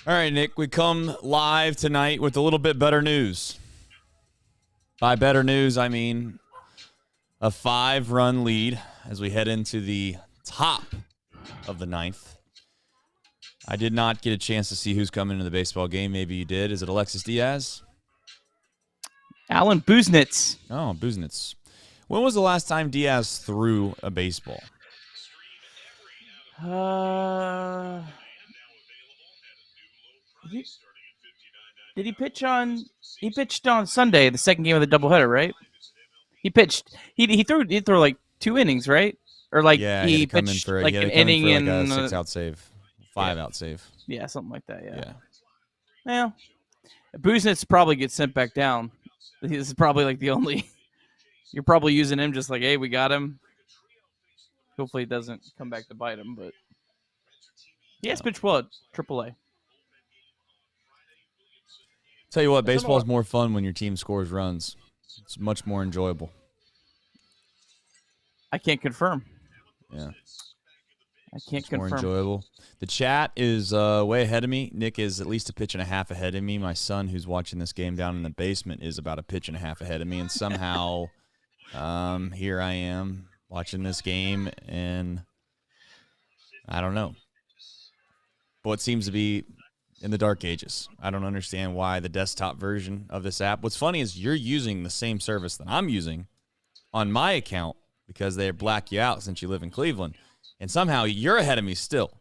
All right, Nick, we come live tonight with a little bit better news. By better news, I mean a 5-run lead as we head into the top of the 9th. I did not get a chance to see who's coming into the baseball game. Maybe you did. Is it Alexis Diaz? Alan Buznitz. Oh, Buznitz. When was the last time Diaz threw a baseball? Did he pitch on? He pitched on Sunday, the second game of the doubleheader, right? He pitched. He threw like 2 innings, right? Or like Yeah, he had to come pitched in for, like he had an to come in inning for like and a 6-out save, 5-out save. yeah, something like that. Yeah. Well, Buznitz probably gets sent back down. This is probably like the only. You're probably using him just like, hey, we got him. Hopefully, it doesn't come back to bite him, but he has pitched well at AAA. Tell you what, baseball is more fun when your team scores runs. It's much more enjoyable. I can't confirm. Yeah. I can't confirm. More enjoyable. The chat is way ahead of me. Nick is at least a pitch and a half ahead of me. My son, who's watching this game down in the basement, is about a pitch and a half ahead of me. And somehow here I am watching this game, and I don't know. But it seems to be in the dark ages. I don't understand why the desktop version of this app. What's funny is you're using the same service that I'm using on my account because they black you out since you live in Cleveland. And somehow you're ahead of me still.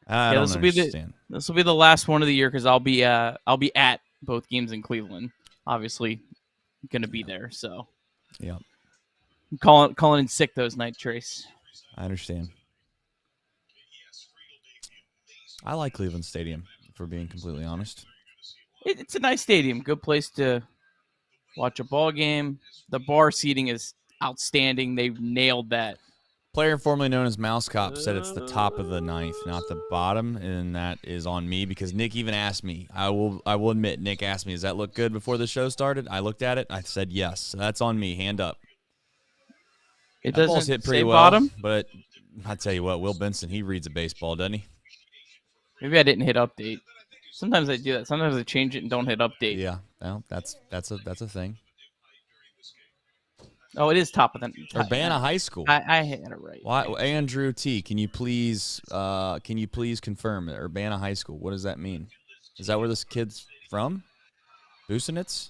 I don't understand. This will be the last one of the year because I'll be at both games in Cleveland. Obviously, going to be there. So, yeah, I'm calling in sick those nights, Trace. I understand. I like Cleveland Stadium, if we're being completely honest. It's a nice stadium. Good place to watch a ball game. The bar seating is outstanding. They've nailed that. Player formerly known as Mouse Cop said it's the top of the 9th, not the bottom, and that is on me because Nick even asked me. I will admit, Nick asked me, does that look good before the show started? I looked at it. I said yes. So that's on me. Hand up. It that doesn't ball's hit pretty say well, bottom? But I tell you what, Will Benson, he reads a baseball, doesn't he? Maybe I didn't hit update. Sometimes I do that. Sometimes I change it and don't hit update. Yeah, well, that's a thing. Oh, it is top of the Urbana High School. I had it right. Why, Andrew T? Can you please confirm it? Urbana High School. What does that mean? Is that where this kid's from? Busenitz?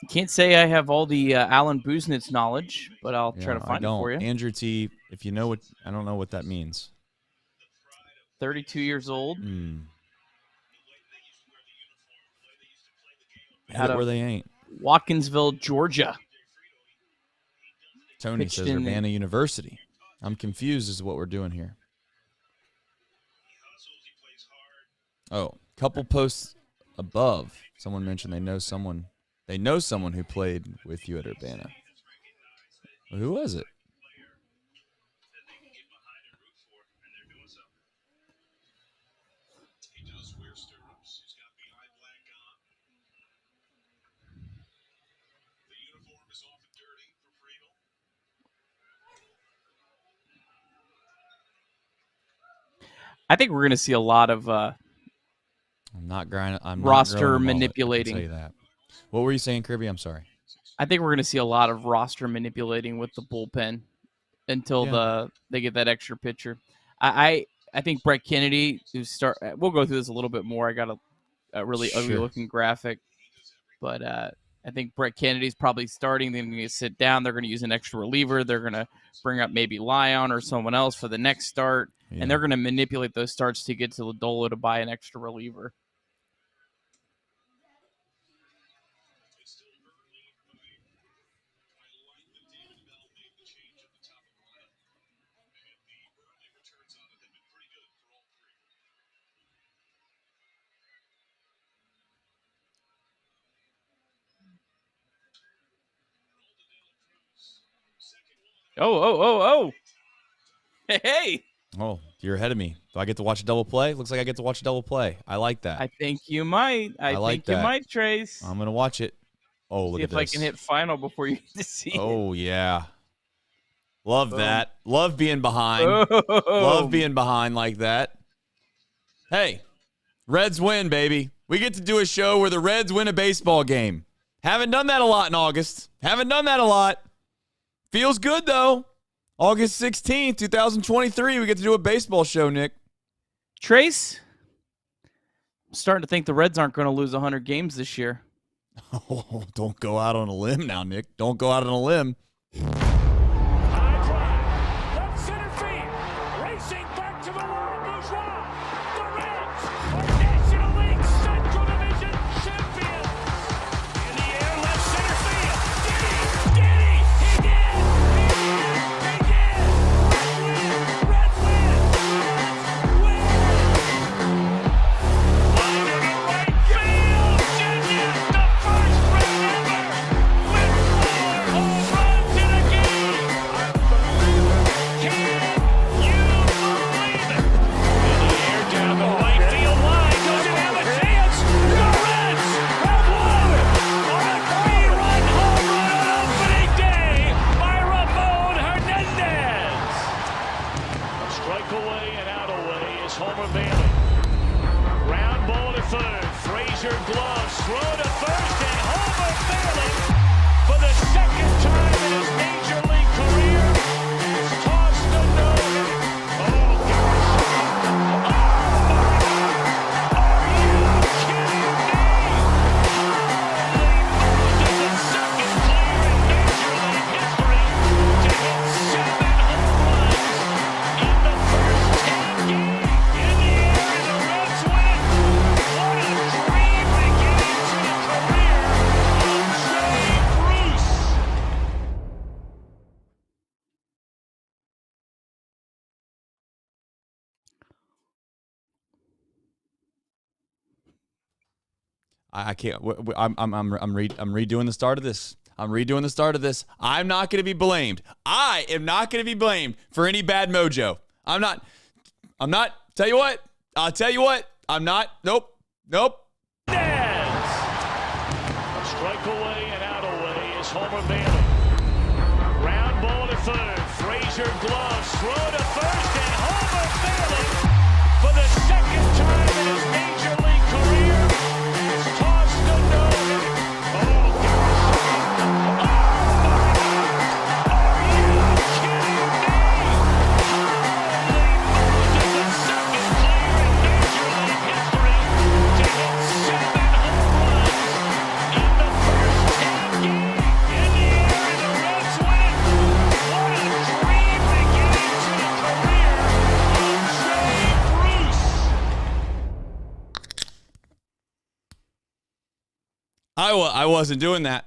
Can't say I have all the Alan Buznitz knowledge, but I'll try to find it for you. Andrew T, if you know what, I don't know what that means. 32 years old. Out of where they ain't. Watkinsville, Georgia. Tony says Urbana University. I'm confused as to what we're doing here. Oh, couple posts above. Someone mentioned they know someone who played with you at Urbana. Who was it? I think we're going to see a lot of roster manipulating. I can tell you that. What were you saying, Kirby? I'm sorry. I think we're going to see a lot of roster manipulating with the bullpen until they get that extra pitcher. I think Brett Kennedy we'll go through this a little bit more. I got a really ugly looking graphic, but I think Brett Kennedy's probably starting. They're going to sit down. They're going to use an extra reliever. They're going to bring up maybe Lyon or someone else for the next start. Yeah. And they're going to manipulate those starts to get to Lodolo to buy an extra reliever. Oh. Hey. Oh, you're ahead of me. Do I get to watch a double play? Looks like I get to watch a double play. I like that. I think you might. I think you might, Trace. I'm going to watch it. Oh, look at this. See if I can hit final before you get to see it. Oh, yeah. Love that. Love being behind. Boom. Love being behind like that. Hey, Reds win, baby. We get to do a show where the Reds win a baseball game. Haven't done that a lot in August. Haven't done that a lot. Feels good, though. August 16th, 2023, we get to do a baseball show, Nick. Trace, I'm starting to think the Reds aren't going to lose 100 games this year. Oh, don't go out on a limb now, Nick. Don't go out on a limb. High drive, left center field, racing back to the world bourgeois. The Reds are National League Central Division champions. In the air, left center field. Did he? He did! He did! Reds win! Reds win! Line to the right field. Genius, the first run ever with 4 home runs in a game. Can you believe it? In the air, down the right field line. Doesn't have a chance. The Reds have won on a 3-run home run on opening day by Ramon Hernandez. A strike away and out away is Homer Bailey. Ground ball to third. Frazier gloves. Throw to first, and Homer Bailey, for the second time in his major league career, has tossed a no-hitter. Oh, gosh. Oh, my God. Are you kidding me? Holy moly, the second player in major league history to hit 7 home runs in the first 10 games. In the air, and the Reds win. What a dream beginning to the career of Jay Bruce. I can't. I'm redoing the start of this. I'm redoing the start of this. I'm not going to be blamed. I am not going to be blamed for any bad mojo. I'm not. Tell you what. I'll tell you what. I'm not. Nope. Hernandez. A strike away and out away is Homer Bailey. Ground ball to third. Frazier gloves. Throw to first, and Homer Bailey, for the second time in his major league career, has tossed a no-hitter. Oh, gosh. Oh, my God. Are you kidding me? Holy moly, the second player in major league history to hit 7 home runs in the first 10 games. In the air, and the Reds win. What a dream beginning to the career of Jay Bruce. I wasn't doing that.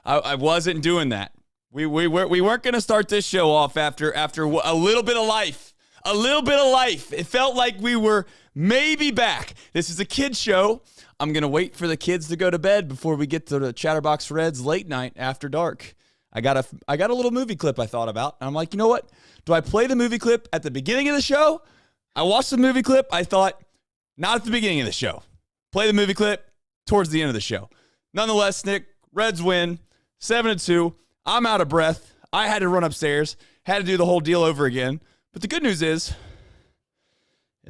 I wasn't doing that. We weren't going to start this show off after a little bit of life. A little bit of life. It felt like we were maybe back. This is a kids show. I'm going to wait for the kids to go to bed before we get to the Chatterbox Reds late night after dark. I got a little movie clip I thought about. And I'm like, you know what? Do I play the movie clip at the beginning of the show? I watched the movie clip. I thought, not at the beginning of the show. Play the movie clip towards the end of the show. Nonetheless, Nick, Reds win 7-2. I'm out of breath. I had to run upstairs. Had to do the whole deal over again. But the good news is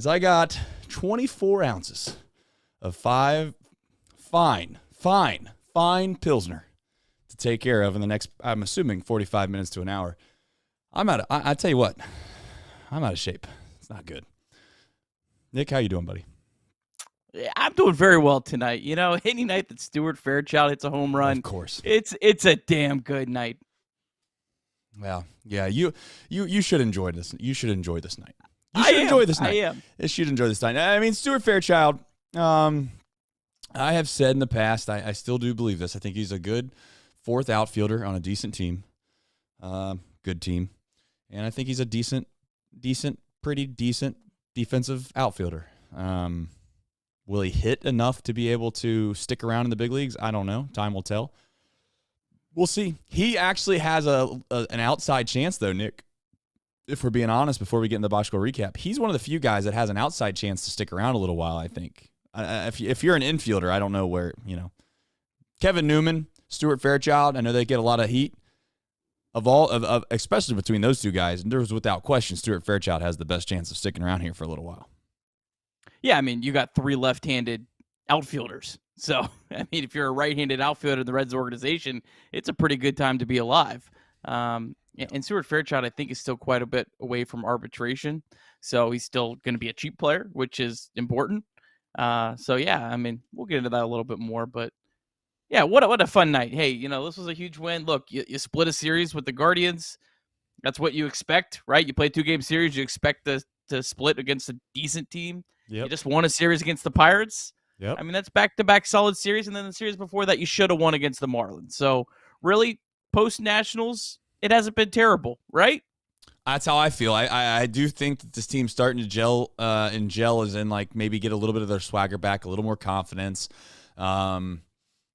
I got 24 ounces of fine Pilsner to take care of in the next, I'm assuming, 45 minutes to an hour. I tell you what, I'm out of shape. It's not good. Nick, how you doing, buddy? I'm doing very well tonight. You know, any night that Stuart Fairchild hits a home run, Of course. it's a damn good night. Well, yeah, you should enjoy this. You should enjoy this night. You should enjoy this night. I am. You should enjoy this night. I mean, Stuart Fairchild, I have said in the past, I still do believe this. I think he's a good fourth outfielder on a decent team, good team. And I think he's a pretty decent defensive outfielder. Will he hit enough to be able to stick around in the big leagues? I don't know. Time will tell. We'll see. He actually has an outside chance, though, Nick. If we're being honest, before we get into the box score recap, he's one of the few guys that has an outside chance to stick around a little while, I think. If you're an infielder, I don't know where, Kevin Newman, Stuart Fairchild, I know they get a lot of heat. especially between those two guys, and there's without question Stuart Fairchild has the best chance of sticking around here for a little while. Yeah, I mean, you got 3 left-handed outfielders. So, I mean, if you're a right-handed outfielder in the Reds organization, it's a pretty good time to be alive. And Stuart Fairchild, I think, is still quite a bit away from arbitration. So he's still going to be a cheap player, which is important. So, yeah, I mean, we'll get into that a little bit more. But, yeah, what a fun night. Hey, this was a huge win. Look, you split a series with the Guardians. That's what you expect, right? You play a 2-game series. You expect to split against a decent team. Yep. You just won a series against the Pirates. Yep. I mean, that's back-to-back solid series. And then the series before that, you should have won against the Marlins. So, really, post-Nationals, it hasn't been terrible, right? That's how I feel. I do think that this team's starting to gel, and gel is in, like, maybe get a little bit of their swagger back, a little more confidence. And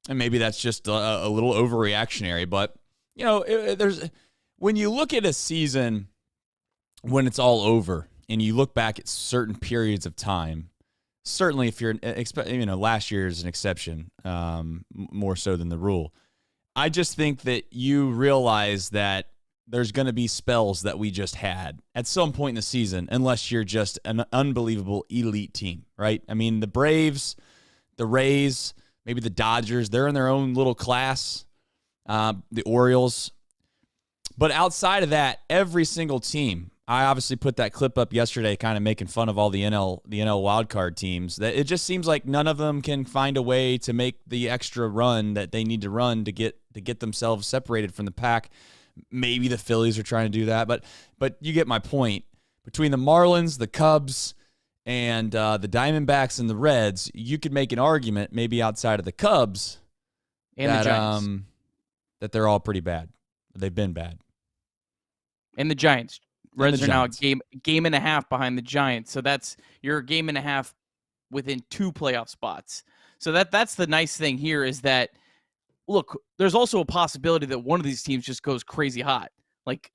maybe that's just a little overreactionary. But, there's when you look at a season when it's all over and you look back at certain periods of time, certainly if you're, last year is an exception, more so than the rule. I just think that you realize that there's going to be spells that we just had at some point in the season, unless you're just an unbelievable elite team, right? I mean, the Braves, the Rays, maybe the Dodgers, they're in their own little class, the Orioles. But outside of that, every single team, I obviously put that clip up yesterday kind of making fun of all the NL wildcard teams, that it just seems like none of them can find a way to make the extra run that they need to run to get themselves separated from the pack. Maybe the Phillies are trying to do that, but you get my point. Between the Marlins, the Cubs, and the Diamondbacks and the Reds, you could make an argument, maybe outside of the Cubs, And the Giants. That they're all pretty bad. They've been bad. And the Giants. Reds are now a Giants. game and a half behind the Giants. So you're a game and a half within 2 playoff spots. So that's the nice thing here is that, look, there's also a possibility that one of these teams just goes crazy hot. Like,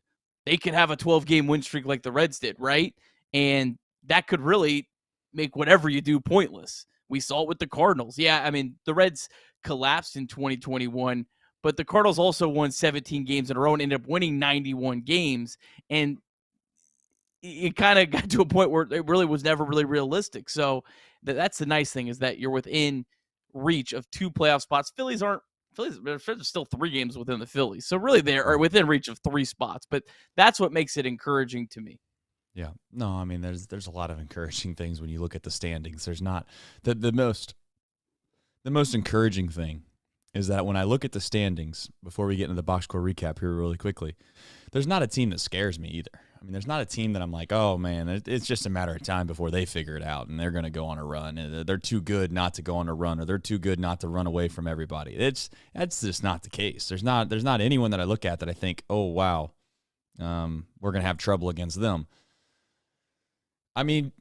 they could have a 12-game win streak like the Reds did, right? And that could really make whatever you do pointless. We saw it with the Cardinals. Yeah, I mean, the Reds collapsed in 2021, but the Cardinals also won 17 games in a row and ended up winning 91 games. And it kind of got to a point where it really was never really realistic. So that's the nice thing, is that you're within reach of 2 playoff spots. Phillies are still 3 games within the Phillies. So really they are within reach of 3 spots, but that's what makes it encouraging to me. Yeah. No, I mean, there's a lot of encouraging things when you look at the standings. There's not the most encouraging thing is that when I look at the standings, before we get into the box score recap here really quickly, there's not a team that scares me either. I mean, there's not a team that I'm like, oh, man, it's just a matter of time before they figure it out and they're going to go on a run. And they're too good not to go on a run, or they're too good not to run away from everybody. That's just not the case. There's not anyone that I look at that I think, oh, wow, we're going to have trouble against them. I mean,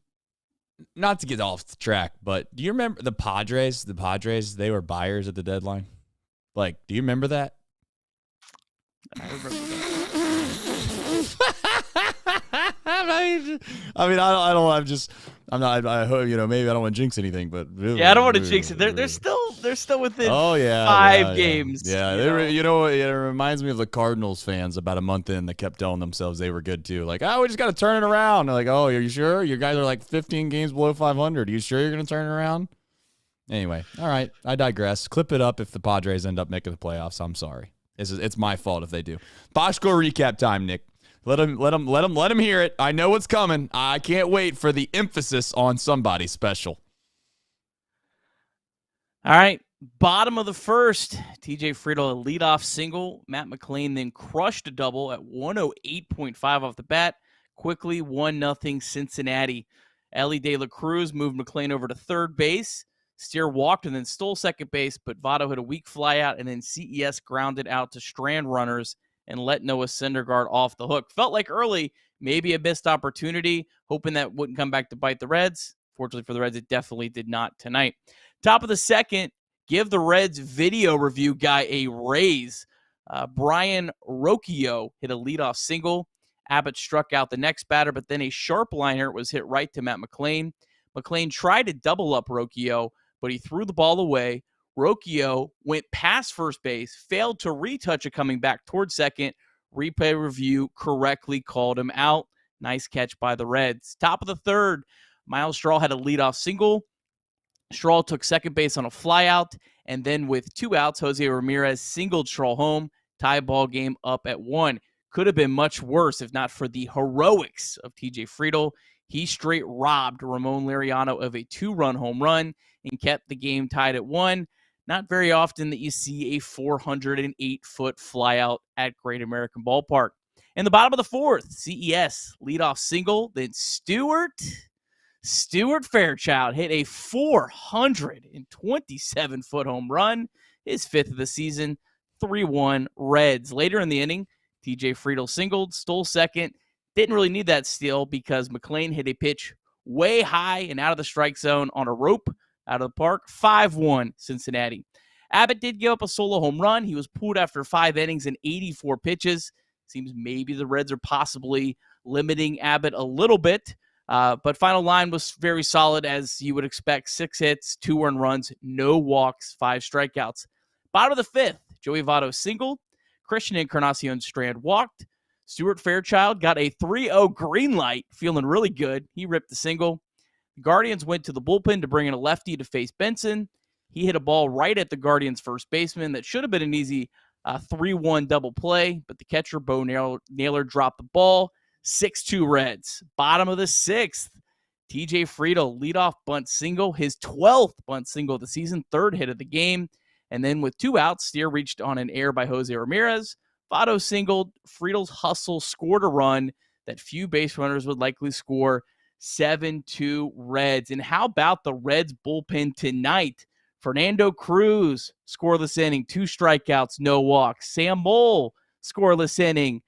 not to get off the track, but do you remember the Padres? The Padres, they were buyers at the deadline. Like, do you remember that? I remember that. I hope, maybe I don't want to jinx anything, but Yeah, I don't want to jinx it. They're still within 5 games. Yeah, it reminds me of the Cardinals fans about a month in that kept telling themselves they were good too. Like, oh, we just got to turn it around. They're like, oh, are you sure? You guys are like 15 games below 500. Are you sure you're going to turn it around? Anyway, all right, I digress. Clip it up if the Padres end up making the playoffs. I'm sorry. It's my fault if they do. Box score recap time, Nick. Let him hear it. I know what's coming. I can't wait for the emphasis on somebody special. All right. Bottom of the first, TJ Friedel, a leadoff single. Matt McLain then crushed a double at 108.5 off the bat. Quickly 1-0 Cincinnati. Ellie De La Cruz moved McLain over to third base. Steer walked and then stole second base, but Votto hit a weak flyout, and then CES grounded out to strand runners and let Noah Syndergaard off the hook. Felt like early, maybe a missed opportunity, hoping that wouldn't come back to bite the Reds. Fortunately for the Reds, it definitely did not tonight. Top of the second, give the Reds video review guy a raise. Brian Rocchio hit a leadoff single. Abbott struck out the next batter, but then a sharp liner was hit right to Matt McLain. McLain tried to double up Rocchio, but he threw the ball away. Rocchio went past first base, failed to retouch it coming back towards second. Replay review correctly called him out. Nice catch by the Reds. Top of the third, Miles Straw had a leadoff single. Straw took second base on a flyout, and then with 2 outs, Jose Ramirez singled Straw home, tie ball game up at 1. Could have been much worse if not for the heroics of TJ Friedl. He straight robbed Ramon Laureano of a 2-run home run and kept the game tied at 1. Not very often that you see a 408-foot flyout at Great American Ballpark. In the bottom of the fourth, CES leadoff single, then Stuart Fairchild hit a 427-foot home run, his 5th of the season, 3-1 Reds. Later in the inning, TJ Friedl singled, stole second. Didn't really need that steal because McLean hit a pitch way high and out of the strike zone on a rope out of the park. 5-1 Cincinnati. Abbott did give up a solo home run. He was pulled after 5 innings and 84 pitches. Seems maybe the Reds are possibly limiting Abbott a little bit. But final line was very solid, as you would expect. 6 hits, 2 earned runs, no walks, 5 strikeouts. Bottom of the 5th, Joey Votto singled. Christian Encarnacion Strand walked. Stuart Fairchild got a 3-0 green light, feeling really good. He ripped the single. The Guardians went to the bullpen to bring in a lefty to face Benson. He hit a ball right at the Guardians' first baseman that should have been an easy 3-1 double play, but the catcher, Bo Naylor, dropped the ball. 6-2 Reds. Bottom of the 6th, TJ Friedl leadoff bunt single, his 12th bunt single of the season, 3rd hit of the game. And then with 2 outs, Steer reached on an error by Jose Ramirez. Votto singled. Friedel's hustle scored a run that few base runners would likely score. 7-2 Reds. And how about the Reds bullpen tonight? Fernando Cruz, scoreless inning, 2 strikeouts, no walks. Sam Moll, scoreless inning,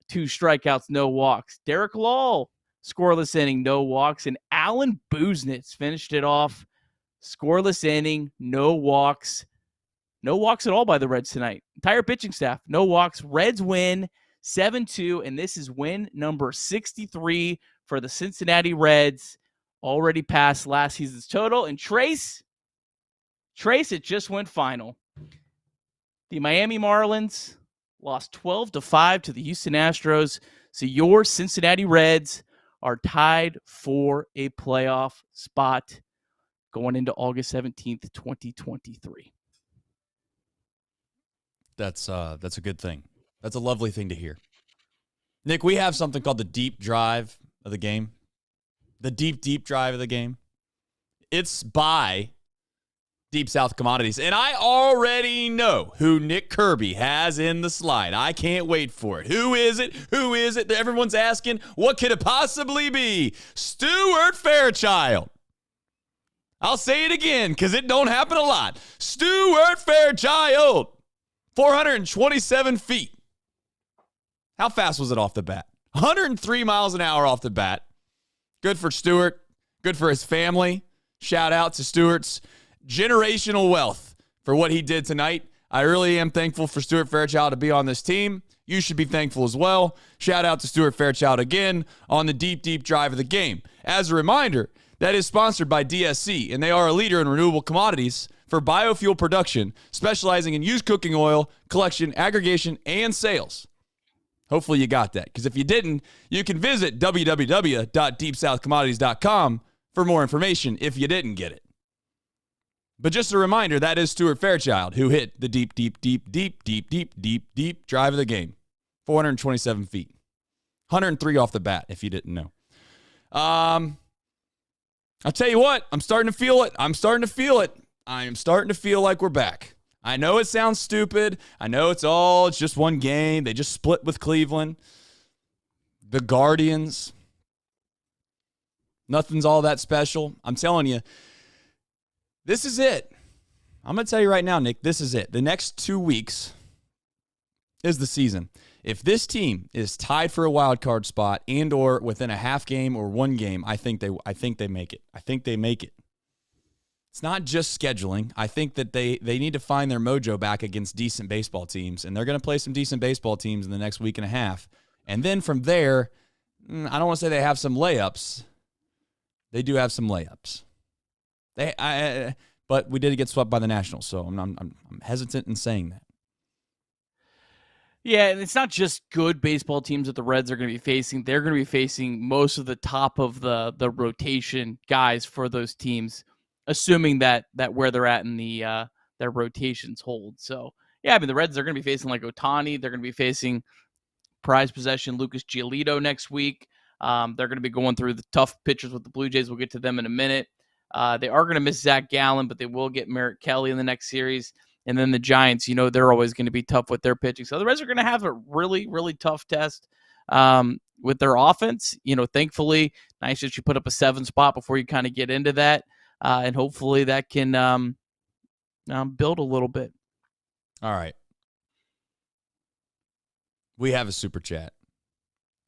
2 strikeouts, no walks. Derek Law, scoreless inning, no walks. And Alan Buznitz finished it off. Scoreless inning, no walks. No walks at all by the Reds tonight. Entire pitching staff, no walks. Reds win 7-2, and this is win number 63 for the Cincinnati Reds. Already passed last season's total. And Trace, it just went final. The Miami Marlins lost 12-5 to the Houston Astros. So your Cincinnati Reds are tied for a playoff spot going into August 17th, 2023. That's a good thing. That's a lovely thing to hear. Nick, we have something called the deep drive of the game. The deep drive of the game. It's by Deep South Commodities. And I already know who Nick Kirby has in the slide. I can't wait for it. Who is it? Who is it? Everyone's asking, what could it possibly be? Stuart Fairchild. I'll say it again because it don't happen a lot. Stuart Fairchild. 427 feet. How fast was it off the bat? 103 miles an hour off the bat. Good for Stuart. Good for his family. Shout out to Stuart's generational wealth for what he did tonight. I really am thankful for Stuart Fairchild to be on this team. You should be thankful as well. Shout out to Stuart Fairchild again on the deep drive of the game. As a reminder, that is sponsored by DSC, and they are a leader in renewable commodities for biofuel production, specializing in used cooking oil, collection, aggregation, and sales. Hopefully you got that, because if you didn't, you can visit www.deepsouthcommodities.com for more information if you didn't get it. But just a reminder, that is Stuart Fairchild, who hit the deep drive of the game. 427 feet. 103 off the bat, if you didn't know. I'll tell you what, I'm starting to feel it. I am starting to feel like we're back. I know it sounds stupid. I know it's just one game. They just split with Cleveland. The Guardians. Nothing's all that special. I'm telling you, this is it. I'm going to tell you right now, Nick, this is it. The next 2 weeks is the season. If this team is tied for a wild card spot and or within a half game or 1 game, I think they make it. I think they make it. It's not just scheduling. I think that they need to find their mojo back against decent baseball teams, and they're going to play some decent baseball teams in the next week and a half. And then from there, I don't want to say they have some layups. They do have some layups. But we did get swept by the Nationals, so I'm hesitant in saying that. Yeah, and it's not just good baseball teams that the Reds are going to be facing. They're going to be facing most of the top of the rotation guys for those teams, assuming that where they're at in the their rotations hold. So yeah, I mean the Reds are going to be facing like Ohtani. They're going to be facing prize possession Lucas Giolito next week. They're going to be going through the tough pitchers with the Blue Jays. We'll get to them in a minute. They are going to miss Zach Gallen, but they will get Merritt Kelly in the next series. And then the Giants, they're always going to be tough with their pitching. So the Reds are going to have a really, really tough test with their offense. Thankfully, nice that you put up a 7 spot before you kind of get into that. And hopefully that can build a little bit. All right. We have a super chat.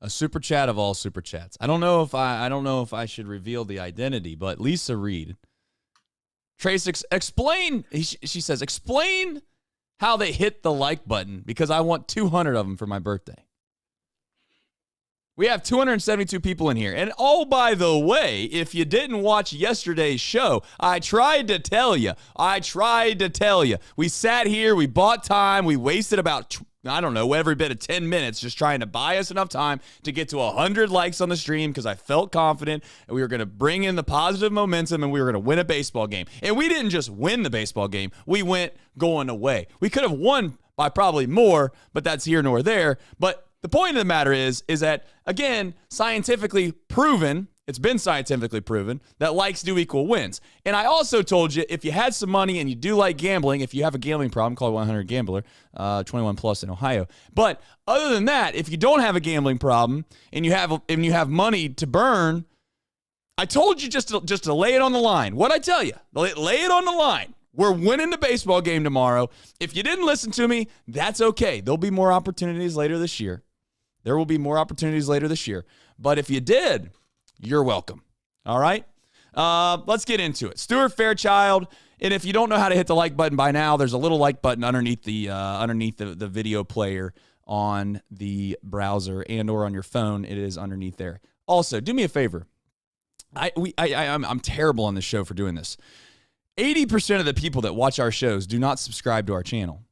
A super chat of all super chats. I don't know if I should reveal the identity, but Lisa Reed. Trace, explain. She says, explain how they hit the like button because I want 200 of them for my birthday. We have 272 people in here. And oh, by the way, if you didn't watch yesterday's show, I tried to tell you. We sat here, we bought time, we wasted about, every bit of 10 minutes just trying to buy us enough time to get to 100 likes on the stream because I felt confident and we were going to bring in the positive momentum and we were going to win a baseball game. And we didn't just win the baseball game. We went going away. We could have won by probably more, but that's here nor there. But the point of the matter is that, again, scientifically proven, it's been scientifically proven, that likes do equal wins. And I also told you, if you had some money and you do like gambling, if you have a gambling problem, call 1-800-GAMBLER, 21 plus in Ohio. But other than that, if you don't have a gambling problem and you have money to burn, I told you just to lay it on the line. What'd I tell you? Lay it on the line. We're winning the baseball game tomorrow. If you didn't listen to me, that's okay. There'll be more opportunities later this year. There will be more opportunities later this year. But if you did, you're welcome. All right? Let's get into it. Stuart Fairchild. And if you don't know how to hit the like button by now, there's a little like button underneath the video player on the browser and or on your phone. It is underneath there. Also, do me a favor. I'm terrible on this show for doing this. 80% of the people that watch our shows do not subscribe to our channel.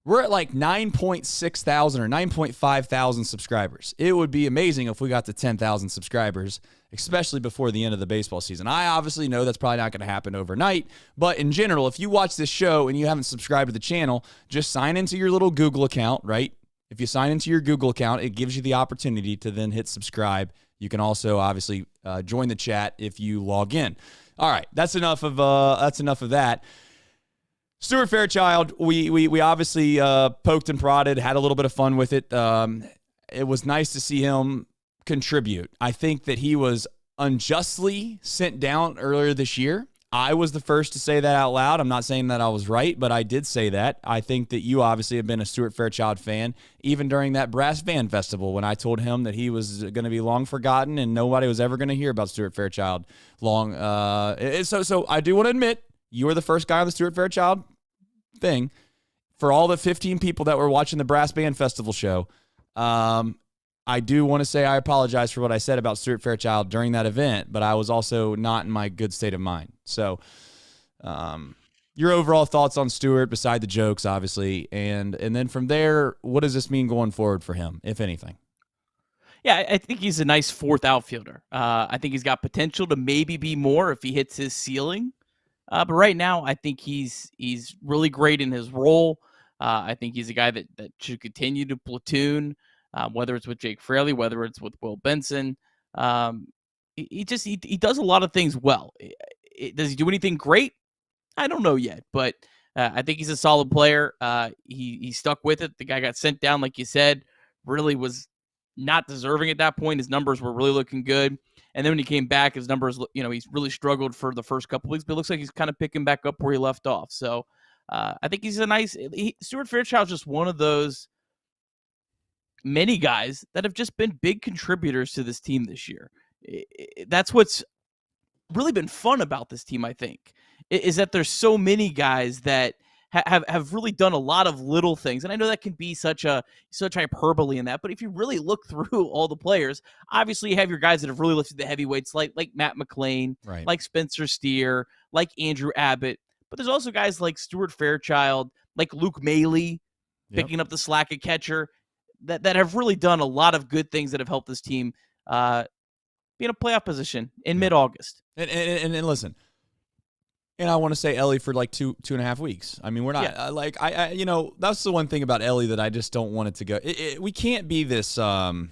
We're at like 9.6 thousand or 9.5 thousand subscribers. It would be amazing if we got to 10,000 subscribers, especially before the end of the baseball season. I obviously know that's probably not going to happen overnight, but in general, if you watch this show and you haven't subscribed to the channel, just sign into your little Google account, right? If you sign into your Google account, it gives you the opportunity to then hit subscribe. You can also obviously join the chat if you log in. All right, that's enough of that. Stuart Fairchild, we obviously poked and prodded, had a little bit of fun with it. It was nice to see him contribute. I think that he was unjustly sent down earlier this year. I was the first to say that out loud. I'm not saying that I was right, but I did say that. I think that you obviously have been a Stuart Fairchild fan, even during that Brass Band Festival when I told him that he was going to be long forgotten and nobody was ever going to hear about Stuart Fairchild long. So I do want to admit, you were the first guy on the Stuart Fairchild thing. For all the 15 people that were watching the Brass Band Festival show, I do want to say I apologize for what I said about Stuart Fairchild during that event, but I was also not in my good state of mind. So your overall thoughts on Stuart, beside the jokes, obviously, and then from there, what does this mean going forward for him, if anything? Yeah, I think he's a nice fourth outfielder. I think he's got potential to maybe be more if he hits his ceiling. But right now, I think he's really great in his role. I think he's a guy that should continue to platoon, whether it's with Jake Fraley, whether it's with Will Benson. He does a lot of things well. Does he do anything great? I don't know yet, but I think he's a solid player. He stuck with it. The guy got sent down, like you said, really was not deserving at that point. His numbers were really looking good. And then when he came back, his numbers, he's really struggled for the first couple weeks, but it looks like he's kind of picking back up where he left off. So I think he's Stuart Fairchild's just one of those many guys that have just been big contributors to this team this year. That's what's really been fun about this team, I think, is that there's so many guys that have really done a lot of little things. And I know that can be such hyperbole in that, but if you really look through all the players, obviously you have your guys that have really lifted the heavyweights, like Matt McClain, right, like Spencer Steer, like Andrew Abbott. But there's also guys like Stuart Fairchild, like Luke Maley, picking up the slack at catcher. that have really done a lot of good things that have helped this team be in a playoff position in mid-August. And listen, and I want to say Ellie for like 2.5 weeks. I mean, we're not I that's the one thing about Ellie that I just don't want it to go. We can't be this. And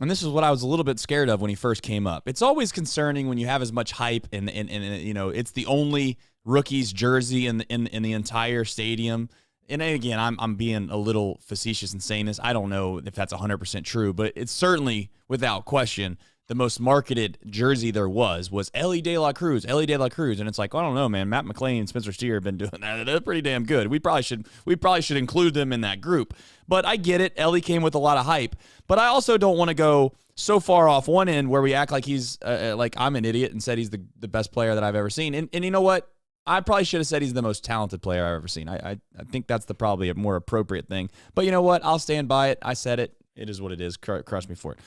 this is what I was a little bit scared of when he first came up. It's always concerning when you have as much hype and it's the only rookie's jersey in the entire stadium. And again, I'm being a little facetious in saying this. I don't know if that's 100% true, but it's certainly without question the most marketed jersey there was Ellie De La Cruz. And it's like, I don't know, man. Matt McClain and Spencer Steer have been doing that. They're pretty damn good. We probably should include them in that group. But I get it. Ellie came with a lot of hype. But I also don't want to go so far off one end where we act like he's like I'm an idiot and said he's the best player that I've ever seen. And you know what? I probably should have said he's the most talented player I've ever seen. I think that's probably a more appropriate thing. But you know what? I'll stand by it. I said it. It is what it is. Crush me for it.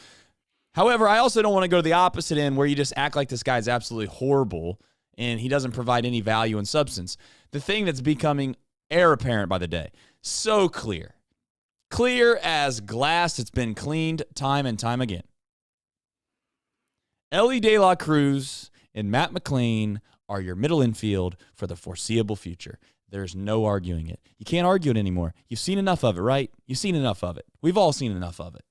However, I also don't want to go to the opposite end where you just act like this guy's absolutely horrible and he doesn't provide any value and substance. The thing that's becoming air apparent by the day. So clear. Clear as glass. It's been cleaned time and time again. Ellie De La Cruz and Matt McClain are your middle infield for the foreseeable future. There's no arguing it. You can't argue it anymore. You've seen enough of it, right? You've seen enough of it. We've all seen enough of it.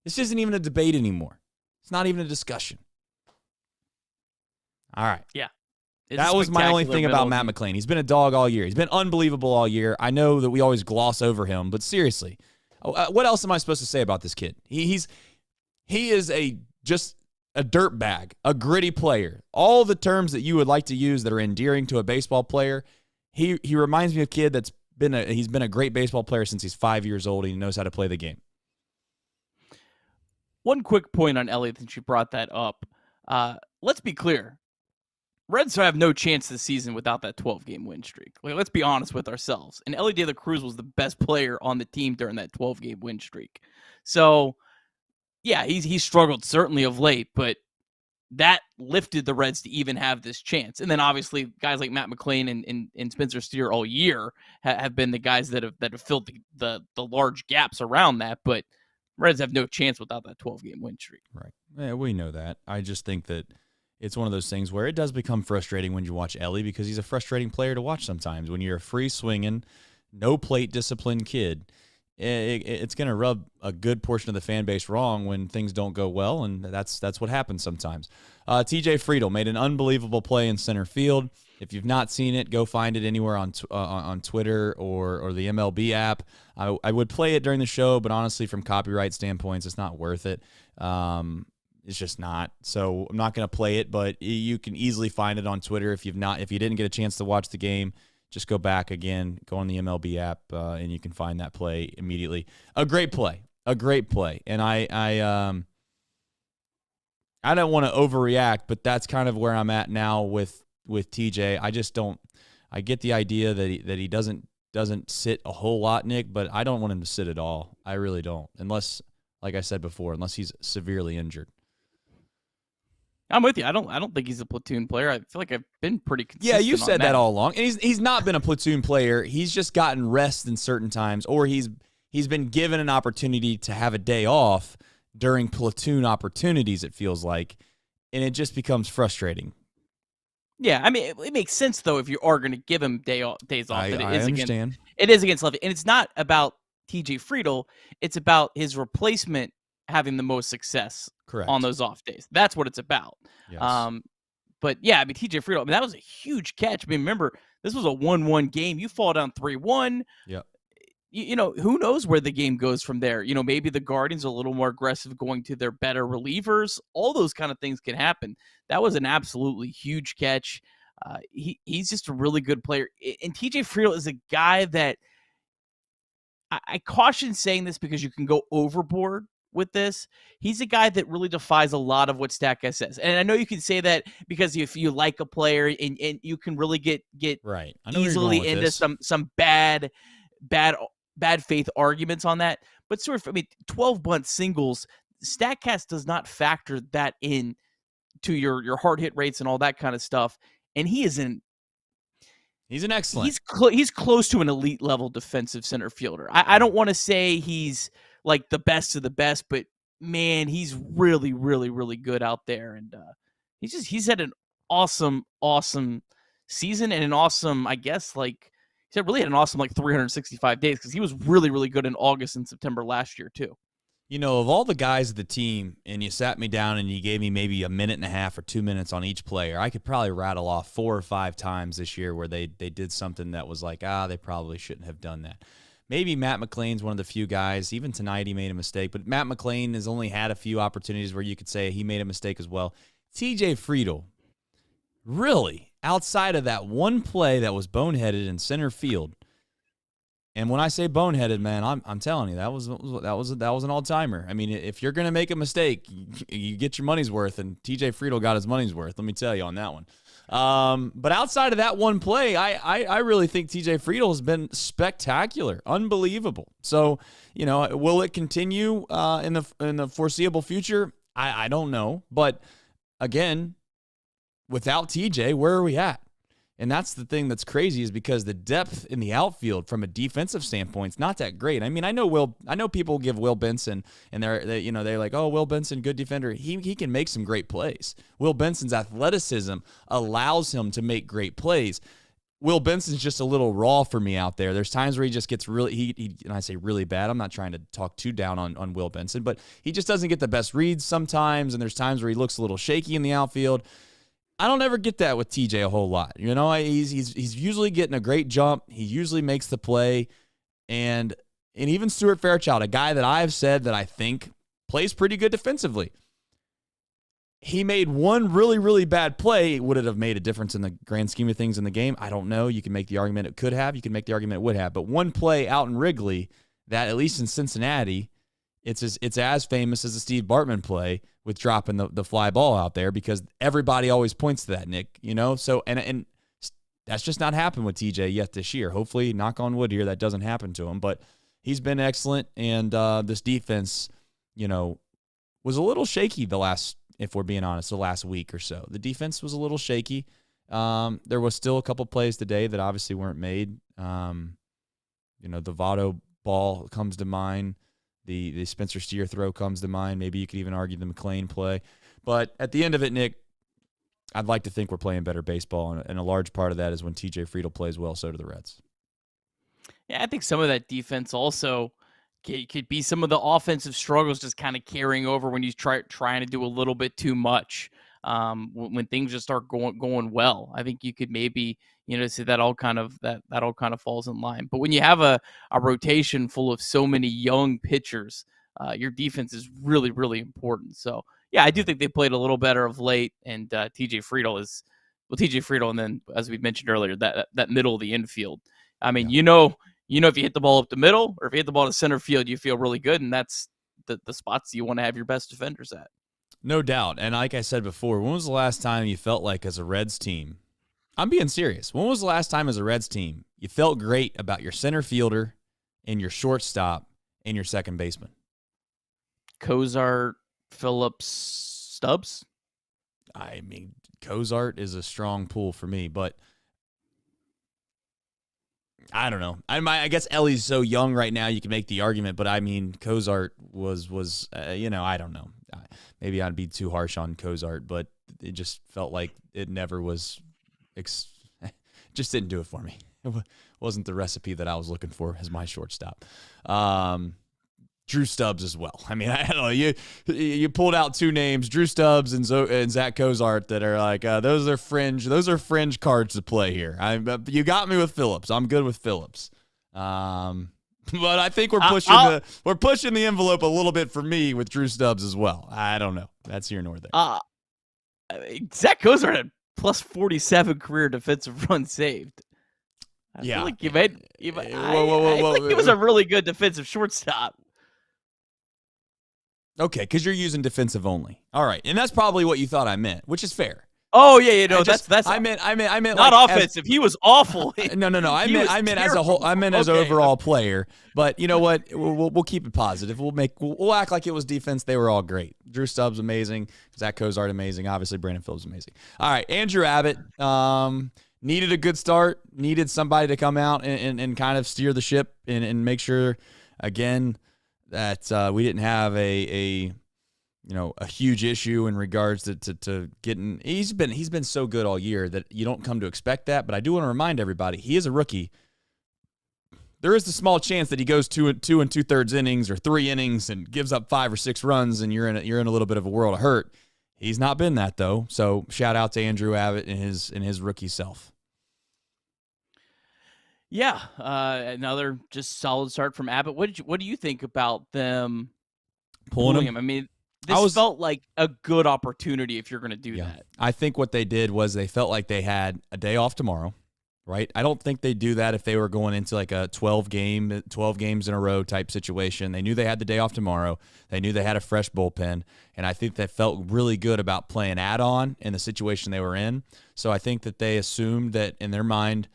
This isn't even a debate anymore. It's not even a discussion. All right. Yeah. That was my only thing about Matt McClain. He's been a dog all year. He's been unbelievable all year. I know that we always gloss over him, but seriously, what else am I supposed to say about this kid? He is just a dirtbag, a gritty player. All the terms that you would like to use that are endearing to a baseball player. He reminds me of a kid he's been a great baseball player since he's 5 years old and he knows how to play the game. One quick point on Elliott since you brought that up. Let's be clear. Reds have no chance this season without that 12-game win streak. Let's be honest with ourselves. And Ellie De La Cruz was the best player on the team during that 12-game win streak. So, yeah, he's struggled certainly of late, but that lifted the Reds to even have this chance. And then obviously guys like Matt McClain and Spencer Steer all year have been the guys that have filled the large gaps around that. But Reds have no chance without that 12-game win streak. Right. Yeah, we know that. I just think that it's one of those things where it does become frustrating when you watch Ellie because he's a frustrating player to watch sometimes. When you're a free-swinging, no-plate disciplined kid, it's going to rub a good portion of the fan base wrong when things don't go well, and that's what happens sometimes. TJ Friedel made an unbelievable play in center field. If you've not seen it, go find it anywhere on Twitter or the MLB app. I would play it during the show, but honestly, from copyright standpoints, it's not worth it. It's just not. So I'm not going to play it, but you can easily find it on Twitter. If you didn't get a chance to watch the game, just go back again, go on the MLB app, and you can find that play immediately. A great play. And I don't want to overreact, but that's kind of where I'm at now with TJ. I get the idea that he doesn't sit a whole lot, Nick, but I don't want him to sit at all. I really don't. Unless, like I said before, unless he's severely injured. I'm with you. I don't think he's a platoon player. I feel like I've been pretty consistent. Yeah, you said that all along. And he's not been a platoon player. He's just gotten rest in certain times, or he's been given an opportunity to have a day off during platoon opportunities, it feels like, and it just becomes frustrating. Yeah, I mean, it makes sense, though, if you are going to give him days off. I understand. It is against Levy. And it's not about TJ Friedel. It's about his replacement having the most success on those off days. That's what it's about. Yes. But, yeah, I mean, TJ Friedel, that was a huge catch. I mean, remember, this was a 1-1 game. You fall down 3-1. Yep. Who knows where the game goes from there? Maybe the Guardians are a little more aggressive going to their better relievers. All those kind of things can happen. That was an absolutely huge catch. He's just a really good player. And TJ Friedel is a guy that I caution saying this because you can go overboard with this. He's a guy that really defies a lot of what StatCast says. And I know you can say that because if you like a player and you can really get right. easily into some bad faith arguments on that. But 12 bunt singles, StatCast does not factor that in to your hard hit rates and all that kind of stuff. And he is He's an excellent. He's close to an elite level defensive center fielder. I don't want to say he's like the best of the best, but man, he's really, really, really good out there. And he's had an awesome season and an awesome, I guess, like he's had an awesome 365 days because he was really, really good in August and September last year too. You know, of all the guys of the team, and you sat me down and you gave me maybe a minute and a half or 2 minutes on each player, I could probably rattle off 4 or 5 times this year where they did something that was like, they probably shouldn't have done that. Maybe Matt McLain's one of the few guys. Even tonight he made a mistake, but Matt McLain has only had a few opportunities where you could say he made a mistake as well. TJ Friedl, really, outside of that one play that was boneheaded in center field. And when I say boneheaded, man, I'm telling you, that was an all-timer. I mean, if you're going to make a mistake, you get your money's worth, and TJ Friedl got his money's worth, let me tell you on that one. But outside of that one play, I really think TJ Friedl has been spectacular, unbelievable. So, you know, will it continue in the foreseeable future? I don't know. But, again, without TJ, where are we at? And that's the thing that's crazy is because the depth in the outfield from a defensive standpoint is not that great. I mean, I know people give Will Benson and they're like, oh, Will Benson, good defender. He can make some great plays. Will Benson's athleticism allows him to make great plays. Will Benson's just a little raw for me out there. There's times where he just gets really, and I say really bad. I'm not trying to talk too down on Will Benson, but he just doesn't get the best reads sometimes. And there's times where he looks a little shaky in the outfield. I don't ever get that with TJ a whole lot. You know, he's usually getting a great jump. He usually makes the play. And even Stuart Fairchild, a guy that I've said that I think plays pretty good defensively. He made one really, really bad play. Would it have made a difference in the grand scheme of things in the game? I don't know. You can make the argument it could have. You can make the argument it would have. But one play out in Wrigley that, at least in Cincinnati, it's as famous as the Steve Bartman play with dropping the fly ball out there because everybody always points to that, Nick, you know? So, and that's just not happened with TJ yet this year. Hopefully, knock on wood here, that doesn't happen to him. But he's been excellent, and this defense, you know, was a little shaky if we're being honest, the last week or so. The defense was a little shaky. There was still a couple plays today that obviously weren't made. You know, the Votto ball comes to mind. The Spencer Steer throw comes to mind. Maybe you could even argue the McLain play. But at the end of it, Nick, I'd like to think we're playing better baseball, and a large part of that is when TJ Friedl plays well, so do the Reds. Yeah, I think some of that defense also could be some of the offensive struggles just kind of carrying over when you trying to do a little bit too much when things just start going well. I think you could maybe, you know, see that all kind of falls in line. But when you have a rotation full of so many young pitchers, your defense is really, really important. So yeah, I do think they played a little better of late, and TJ Friedl, and then as we mentioned earlier, that middle of the infield. I mean, you know, if you hit the ball up the middle or if you hit the ball to center field, you feel really good, and that's the spots you want to have your best defenders at. No doubt. And like I said before, when was the last time you felt like as a Reds team, I'm being serious, when was the last time as a Reds team you felt great about your center fielder and your shortstop and your second baseman? Cozart, Phillips, Stubbs? I mean, Cozart is a strong pull for me, but I don't know. I guess Ellie's so young right now, you can make the argument, but I mean, Cozart was you know, I don't know. Maybe I'd be too harsh on Cozart, but it just felt like it never was, just didn't do it for me. It wasn't the recipe that I was looking for as my shortstop. Drew Stubbs as well. I mean, I don't know. You pulled out two names, Drew Stubbs and Zach Cozart, that are like those are fringe cards to play here. You got me with Phillips. I'm good with Phillips. But I think we're pushing the envelope a little bit for me with Drew Stubbs as well. I don't know. That's here nor there. Zach Cozart had plus 47 career defensive runs saved. I feel like he was a really good defensive shortstop. Okay, because you're using defensive only. All right, and that's probably what you thought I meant, which is fair. Oh yeah, that's. I meant like not offensive. He was awful. No. I meant as a whole. I meant as an overall player. But you know what? We'll keep it positive. We'll act like it was defense. They were all great. Drew Stubbs amazing. Zach Cozart amazing. Obviously Brandon Phillips amazing. All right, Andrew Abbott. needed a good start, needed somebody to come out and kind of steer the ship and make sure, again, that we didn't have a huge issue in regards to getting. He's been so good all year that you don't come to expect that. But I do want to remind everybody, he is a rookie. There is the small chance that he goes 2 2/3 innings or 3 innings and gives up 5 or 6 runs, and you're in a little bit of a world of hurt. He's not been that though. So shout out to Andrew Abbott and his rookie self. Yeah, another just solid start from Abbott. What do you think about them pulling him? I mean, this felt like a good opportunity if you're going to do that. I think what they did was they felt like they had a day off tomorrow, right? I don't think they'd do that if they were going into like a 12 games in a row type situation. They knew they had the day off tomorrow. They knew they had a fresh bullpen, and I think they felt really good about playing add-on in the situation they were in. So I think that they assumed that in their mind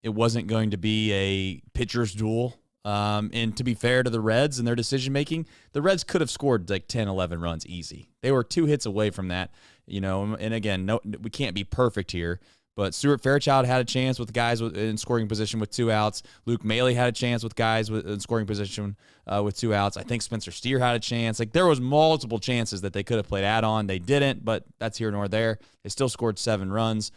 it wasn't going to be a pitcher's duel. And to be fair to the Reds and their decision-making, the Reds could have scored like 10, 11 runs easy. They were 2 hits away from that, and again, we can't be perfect here, but Stuart Fairchild had a chance with guys in scoring position with 2 outs. Luke Maley had a chance with guys in scoring position with 2 outs. I think Spencer Steer had a chance. Like, there was multiple chances that they could have played add-on. They didn't, but that's here nor there. They still scored 7 runs.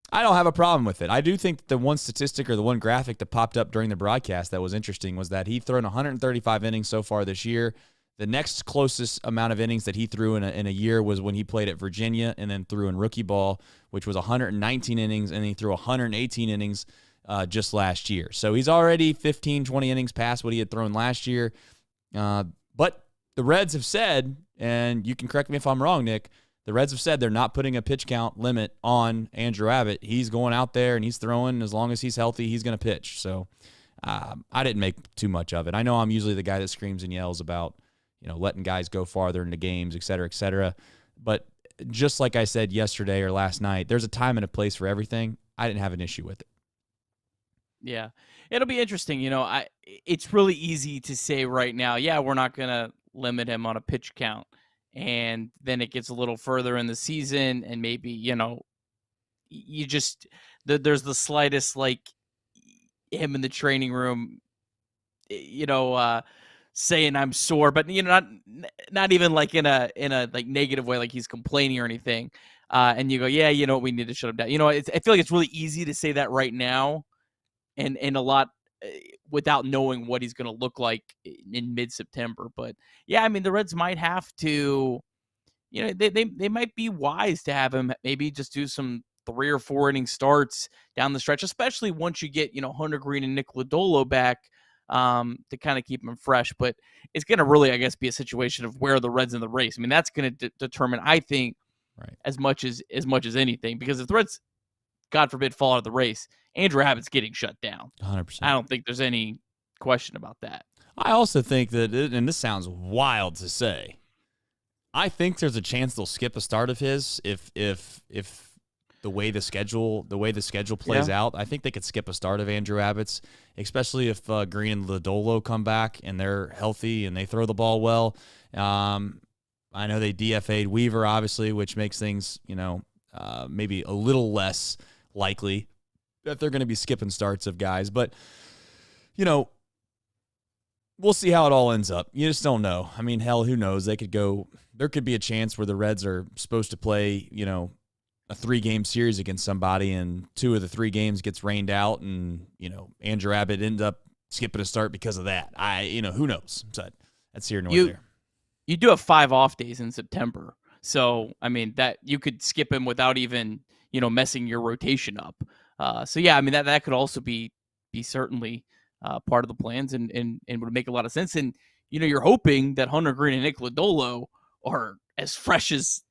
I don't have a problem with it. I do think the one statistic or the one graphic that popped up during the broadcast that was interesting was that he's thrown 135 innings so far this year. The next closest amount of innings that he threw in a year was when he played at Virginia and then threw in rookie ball, which was 119 innings, and he threw 118 innings just last year. So he's already 15, 20 innings past what he had thrown last year. But the Reds have said, and you can correct me if I'm wrong, Nick, the Reds have said they're not putting a pitch count limit on Andrew Abbott. He's going out there and he's throwing. As long as he's healthy, he's going to pitch. So I didn't make too much of it. I know I'm usually the guy that screams and yells about, letting guys go farther into games, et cetera, et cetera. But just like I said yesterday or last night, there's a time and a place for everything. I didn't have an issue with it. Yeah, it'll be interesting. It's really easy to say right now, we're not going to limit him on a pitch count. And then it gets a little further in the season, and maybe, you just, there's the slightest, like, him in the training room, saying I'm sore, but, not even like in a like negative way, like he's complaining or anything. And you go, we need to shut him down. I feel like it's really easy to say that right now, and a lot without knowing what he's going to look like in mid-September. But the Reds might have to, they might be wise to have him maybe just do some 3 or 4 inning starts down the stretch, especially once you get, Hunter Green and Nick Lodolo back, to kind of keep him fresh. But it's going to really, I guess, be a situation of where the Reds in the race. That's going to determine, I think, right, as much as anything, because if the Reds, God forbid, fall out of the race, Andrew Abbott's getting shut down. 100%. I don't think there's any question about that. I also think that, and this sounds wild to say, I think there's a chance they'll skip a start of his if the way the schedule plays out. I think they could skip a start of Andrew Abbott's, especially if Green and Lodolo come back and they're healthy and they throw the ball well. I know they DFA'd Weaver, obviously, which makes things, maybe a little less likely that they're going to be skipping starts of guys. But, we'll see how it all ends up. You just don't know. Hell, who knows? There could be a chance where the Reds are supposed to play, a 3-game series against somebody, and 2 of the 3 games gets rained out, and, Andrew Abbott ends up skipping a start because of that. Who knows? So that's here nor there. You do have 5 off days in September. So, that you could skip him without even, messing your rotation up. That could also be certainly part of the plans and would make a lot of sense. And, you're hoping that Hunter Green and Nick Lodolo are as fresh as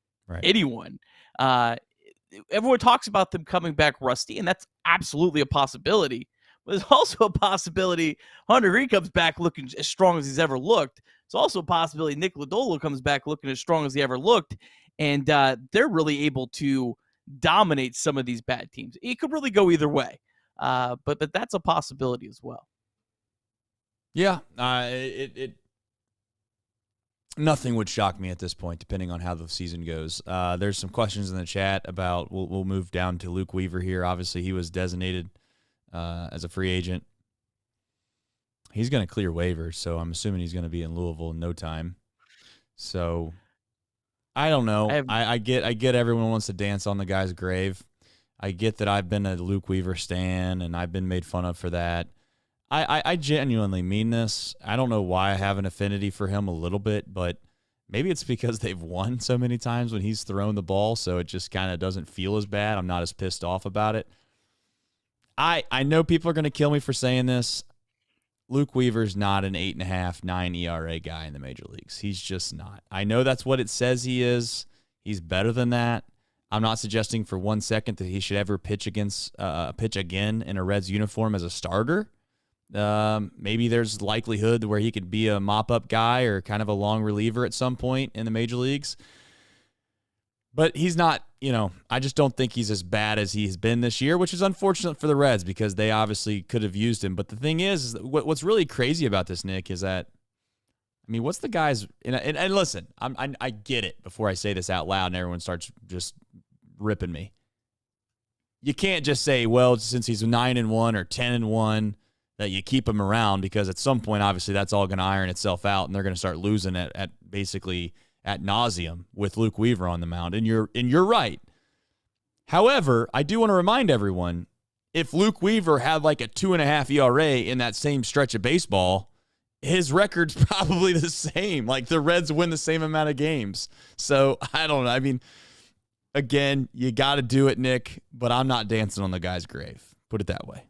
anyone. Everyone talks about them coming back rusty, and that's absolutely a possibility. But there's also a possibility Hunter Green comes back looking as strong as he's ever looked. It's also a possibility Nick Lodolo comes back looking as strong as he ever looked, and they're really able to dominate some of these bad teams. It could really go either way, but that's a possibility as well. Yeah, Nothing would shock me at this point, depending on how the season goes. There's some questions in the chat about. We'll move down to Luke Weaver here. Obviously, he was designated as a free agent. He's going to clear waivers, so I'm assuming he's going to be in Louisville in no time. So I don't know. I get everyone wants to dance on the guy's grave. I get that I've been a Luke Weaver stan, and I've been made fun of for that. I genuinely mean this. I don't know why I have an affinity for him a little bit, but maybe it's because they've won so many times when he's thrown the ball, so it just kind of doesn't feel as bad. I'm not as pissed off about it. I know people are going to kill me for saying this. Luke Weaver's not an 8.5, 9 ERA guy in the major leagues. He's just not. I know that's what it says he is. He's better than that. I'm not suggesting for 1 second that he should ever pitch again in a Reds uniform as a starter. Maybe there's likelihood where he could be a mop-up guy or kind of a long reliever at some point in the major leagues. But he's not, I just don't think he's as bad as he's been this year, which is unfortunate for the Reds because they obviously could have used him. But the thing is what's really crazy about this, Nick, is that, what's the guy's – and listen, I get it before I say this out loud and everyone starts just ripping me. You can't just say, well, since he's 9-1 or 10-1 that you keep him around because at some point, obviously, that's all going to iron itself out and they're going to start losing at basically – ad nauseum with Luke Weaver on the mound, and you're right. However, I do want to remind everyone, if Luke Weaver had like a 2.5 ERA in that same stretch of baseball, his record's probably the same. Like the Reds win the same amount of games. So I don't know. Again, you got to do it, Nick, but I'm not dancing on the guy's grave. Put it that way.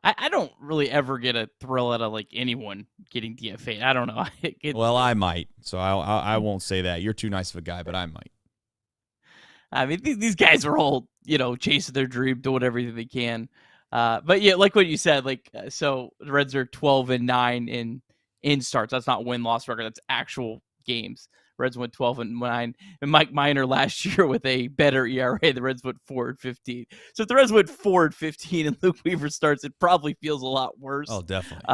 I don't really ever get a thrill out of anyone getting DFA'd. I don't know. Well, I might, so I won't say that. You're too nice of a guy, but I might. These guys are all chasing their dream, doing everything they can. But yeah, like what you said, so the Reds are 12-9 in starts. That's not win-loss record. That's actual games. Reds went 12-9, and Mike Minor last year with a better ERA. The Reds went 4-15. So if the Reds went 4-15 and Luke Weaver starts, it probably feels a lot worse. Oh, definitely.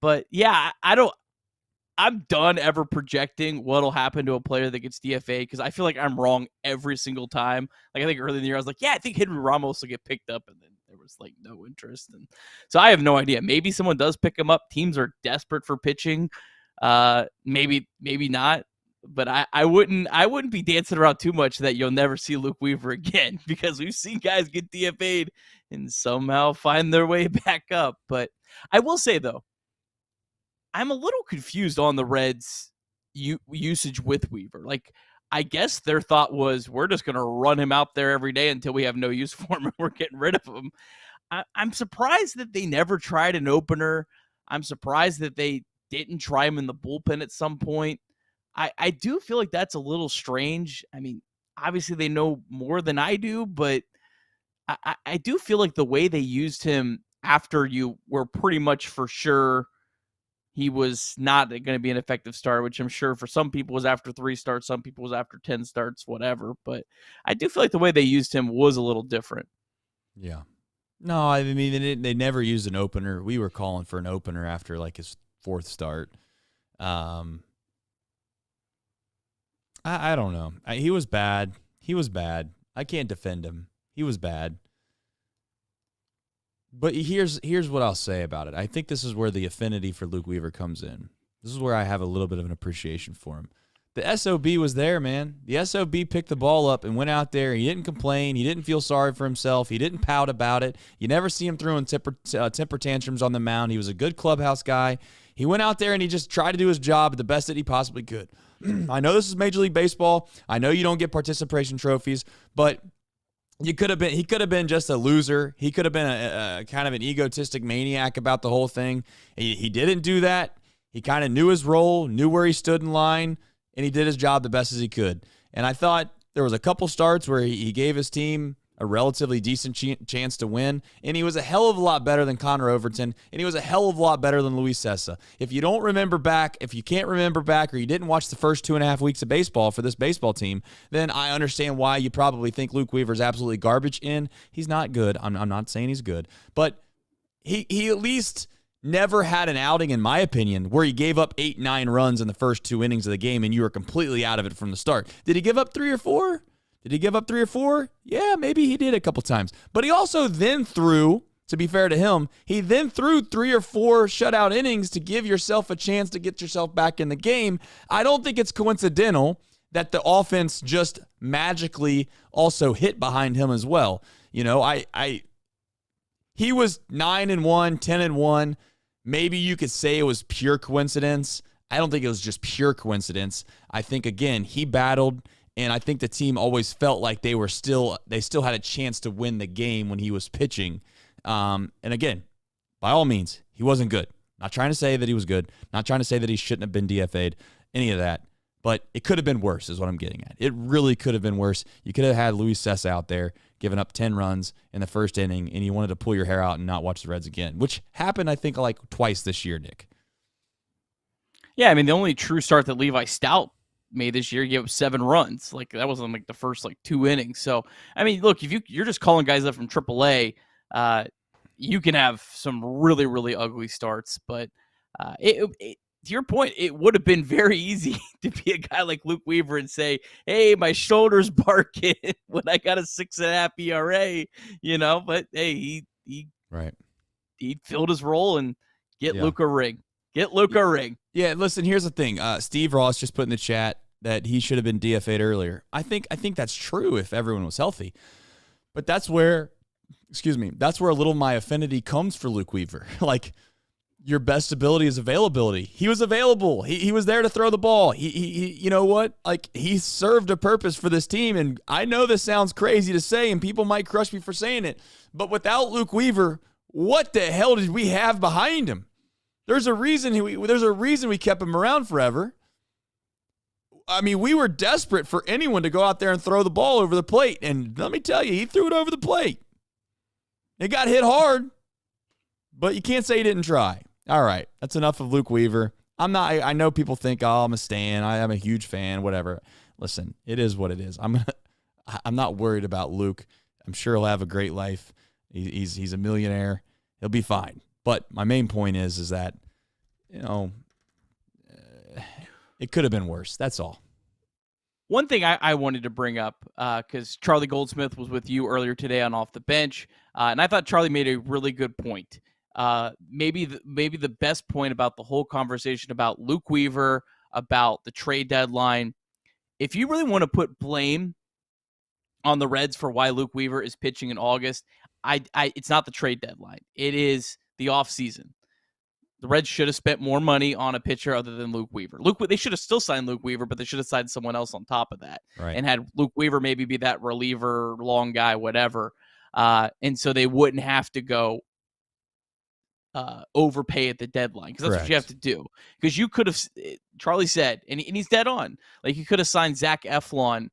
But yeah, I'm done ever projecting what'll happen to a player that gets DFA because I feel like I'm wrong every single time. I think early in the year I was like, yeah, I think Henry Ramos will get picked up, and then there was no interest, and so I have no idea. Maybe someone does pick him up. Teams are desperate for pitching. Maybe not, but I wouldn't be dancing around too much that you'll never see Luke Weaver again because we've seen guys get DFA'd and somehow find their way back up. But I will say though, I'm a little confused on the Reds' usage with Weaver. I guess their thought was we're just going to run him out there every day until we have no use for him and we're getting rid of him. I'm surprised that they never tried an opener. I'm surprised that they didn't try him in the bullpen at some point. I do feel like that's a little strange. Obviously they know more than I do, but I do feel like the way they used him after you were pretty much for sure he was not going to be an effective starter, which I'm sure for some people was after 3 starts, some people was after 10 starts, whatever. But I do feel like the way they used him was a little different. Yeah. No, they never used an opener. We were calling for an opener after his 4th start. I don't know. He was bad. I can't defend him. He was bad. But here's what I'll say about it. I think this is where the affinity for Luke Weaver comes in. This is where I have a little bit of an appreciation for him. The SOB was there, man. The SOB picked the ball up and went out there. He didn't complain. He didn't feel sorry for himself. He didn't pout about it. You never see him throwing temper tantrums on the mound. He was a good clubhouse guy. He went out there and he just tried to do his job the best that he possibly could. I know this is Major League Baseball. I know you don't get participation trophies, but he could have been just a loser. He could have been a kind of an egotistic maniac about the whole thing. He didn't do that. He kind of knew his role, knew where he stood in line, and he did his job the best as he could. And I thought there was a couple starts where he gave his team a relatively decent chance to win, and he was a hell of a lot better than Connor Overton, and he was a hell of a lot better than Luis Sessa. If you can't remember back, or you didn't watch the first 2.5 weeks of baseball for this baseball team, then I understand why you probably think Luke Weaver's absolutely garbage. He's not good. I'm not saying he's good, but he at least never had an outing, in my opinion, where he gave up 8-9 runs in the first 2 innings of the game and you were completely out of it from the start. Did he give up 3 or 4? Yeah, maybe he did a couple times. But he also then threw, to be fair to him, he then threw 3 or 4 shutout innings to give yourself a chance to get yourself back in the game. I don't think it's coincidental that the offense just magically also hit behind him as well. You know, he was 9-1, 10-1. Maybe you could say it was pure coincidence. I don't think it was just pure coincidence. I think, again, he battled, and I think the team always felt like they still had a chance to win the game when he was pitching. And again, by all means, he wasn't good. Not trying to say that he was good. Not trying to say that he shouldn't have been DFA'd, any of that. But it could have been worse is what I'm getting at. It really could have been worse. You could have had Luis Cessa out there giving up 10 runs in the first inning, and you wanted to pull your hair out and not watch the Reds again, which happened, I think, like twice this year, Nick. Yeah, I mean, the only true start that Levi Stout made this year, he gave up 7 runs. Like, that wasn't like the first 2 innings. So, I mean, look, if you're just calling guys up from AAA, you can have some really, really ugly starts. But to your point, it would have been very easy to be a guy like Luke Weaver and say, hey, my shoulder's barking when I got a 6.5 ERA, you know, but hey, he filled his role and get Luke a ring. Get Luke a ring. Yeah, listen, here's the thing. Steve Ross just put in the chat that he should have been DFA'd earlier. I think that's true if everyone was healthy. But that's where a little my affinity comes for Luke Weaver. Like, your best ability is availability. He was available. He was there to throw the ball. He you know what? Like, he served a purpose for this team. And I know this sounds crazy to say, and people might crush me for saying it, but without Luke Weaver, what the hell did we have behind him? There's a reason we kept him around forever. I mean, we were desperate for anyone to go out there and throw the ball over the plate. And let me tell you, he threw it over the plate. It got hit hard, but you can't say he didn't try. All right, that's enough of Luke Weaver. I know people think, oh, I'm a stan. I'm a huge fan, whatever. Listen, it is what it is. I'm not worried about Luke. I'm sure he'll have a great life. He's a millionaire. He'll be fine. But my main point is that, you know, it could have been worse. That's all. One thing I wanted to bring up, because Charlie Goldsmith was with you earlier today on Off the Bench, and I thought Charlie made a really good point. Maybe the best point about the whole conversation about Luke Weaver, about the trade deadline. If you really want to put blame on the Reds for why Luke Weaver is pitching in August, it's not the trade deadline. It is the offseason. The Reds should have spent more money on a pitcher other than Luke Weaver. They should have still signed Luke Weaver, but they should have signed someone else on top of that. Right. And had Luke Weaver maybe be that reliever, long guy, whatever. And so they wouldn't have to go overpay at the deadline, because that's what you have to do. Because you could have, Charlie said, and he's dead on, like, you could have signed Zach Eflin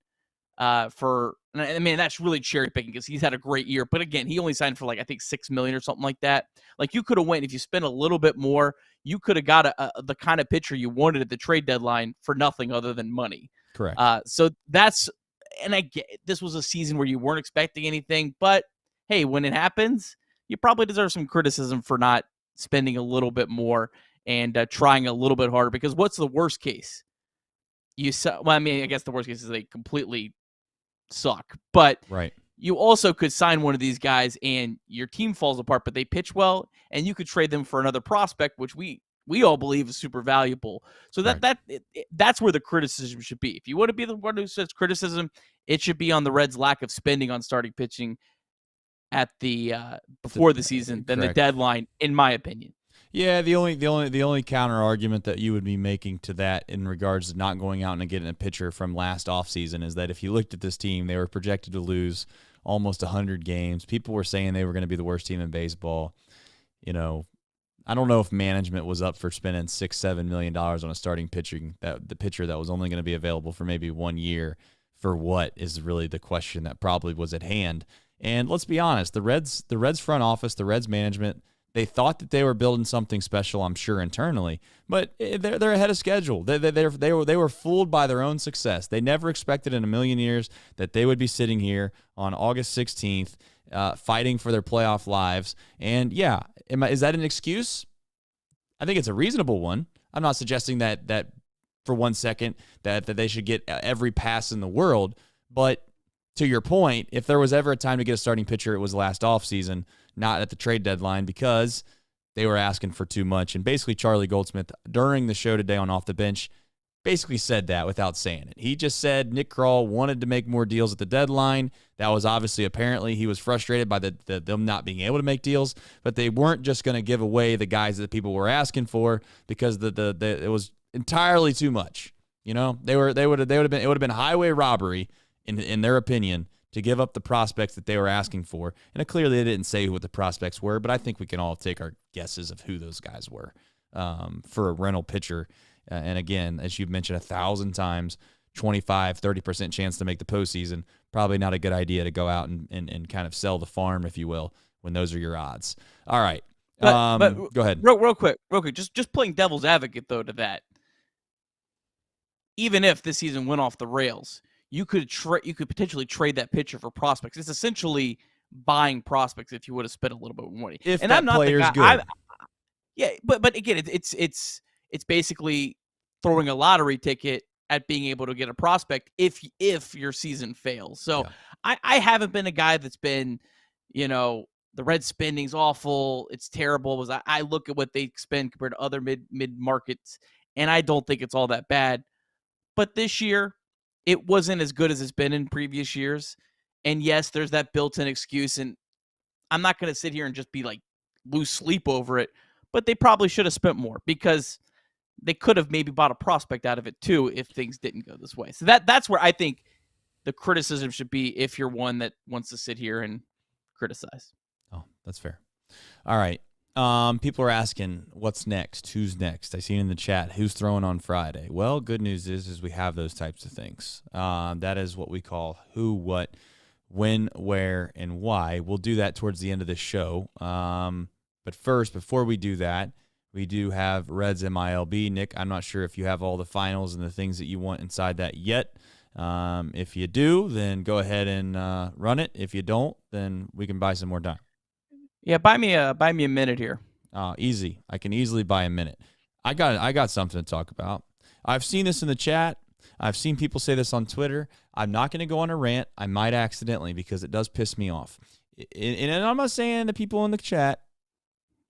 for, I mean, that's really cherry picking because he's had a great year. But again, he only signed for I think $6 million or something like that. Like, you could have went, if you spent a little bit more, you could have got the kind of pitcher you wanted at the trade deadline for nothing other than money. Correct. So that's, and I get, this was a season where you weren't expecting anything, but hey, when it happens, you probably deserve some criticism for not spending a little bit more and trying a little bit harder. Because what's the worst case? I guess the worst case is they completely suck, but right. You also could sign one of these guys and your team falls apart, but they pitch well, and you could trade them for another prospect, which we all believe is super valuable. So that's where the criticism should be. If you want to be the one who says criticism, it should be on the Reds' lack of spending on starting pitching at the before the season than the deadline, in my opinion. Yeah, the only counter argument that you would be making to that in regards to not going out and getting a pitcher from last offseason is that if you looked at this team, they were projected to lose almost 100 games. People were saying they were going to be the worst team in baseball. You know, I don't know if management was up for spending $6-7 million on a starting pitcher, the pitcher that was only going to be available for maybe 1 year. For what is really the question that probably was at hand. And let's be honest, the Reds front office, the Reds management, they thought that they were building something special, I'm sure, internally, but they're ahead of schedule. They were fooled by their own success. They never expected in a million years that they would be sitting here on August 16th fighting for their playoff lives. And yeah, is that an excuse? I think it's a reasonable one. I'm not suggesting that for 1 second that they should get every pass in the world. But to your point, if there was ever a time to get a starting pitcher, it was last offseason, not at the trade deadline, because they were asking for too much. And basically Charlie Goldsmith, during the show today on Off the Bench, basically said that without saying it. He just said Nick Krall wanted to make more deals at the deadline. That was obviously, apparently, he was frustrated by them not being able to make deals, but they weren't just going to give away the guys that people were asking for because it was entirely too much. You know, it would have been highway robbery in their opinion to give up the prospects that they were asking for. And clearly they didn't say what the prospects were, but I think we can all take our guesses of who those guys were for a rental pitcher. And again, as you've mentioned 1,000 times, 25, 30% chance to make the postseason, probably not a good idea to go out and kind of sell the farm, if you will, when those are your odds. All right. But go ahead. Real quick. Just playing devil's advocate, though, to that. Even if this season went off the rails, you could potentially trade that pitcher for prospects. It's essentially buying prospects if you would have spent a little bit more money. If that player's good. But again, it's basically throwing a lottery ticket at being able to get a prospect if your season fails. So yeah. I haven't been a guy that's been, the Reds spending's awful, it's terrible. I look at what they spend compared to other mid markets, and I don't think it's all that bad. But this year, it wasn't as good as it's been in previous years. And yes, there's that built-in excuse, and I'm not going to sit here and just be like lose sleep over it, but they probably should have spent more because they could have maybe bought a prospect out of it too if things didn't go this way. So that's where I think the criticism should be if you're one that wants to sit here and criticize. Oh, that's fair. All right. People are asking, what's next? Who's next? I see in the chat, who's throwing on Friday? Well, good news is we have those types of things. That is what we call who, what, when, where, and why. We'll do that towards the end of the show. But first, before we do that, we do have Reds MILB. Nick, I'm not sure if you have all the finals and the things that you want inside that yet. If you do, then go ahead and run it. If you don't, then we can buy some more time. Yeah, buy me a minute here. Easy. I can easily buy a minute. I got something to talk about. I've seen this in the chat. I've seen people say this on Twitter. I'm not going to go on a rant. I might accidentally because it does piss me off. And I'm not saying the people in the chat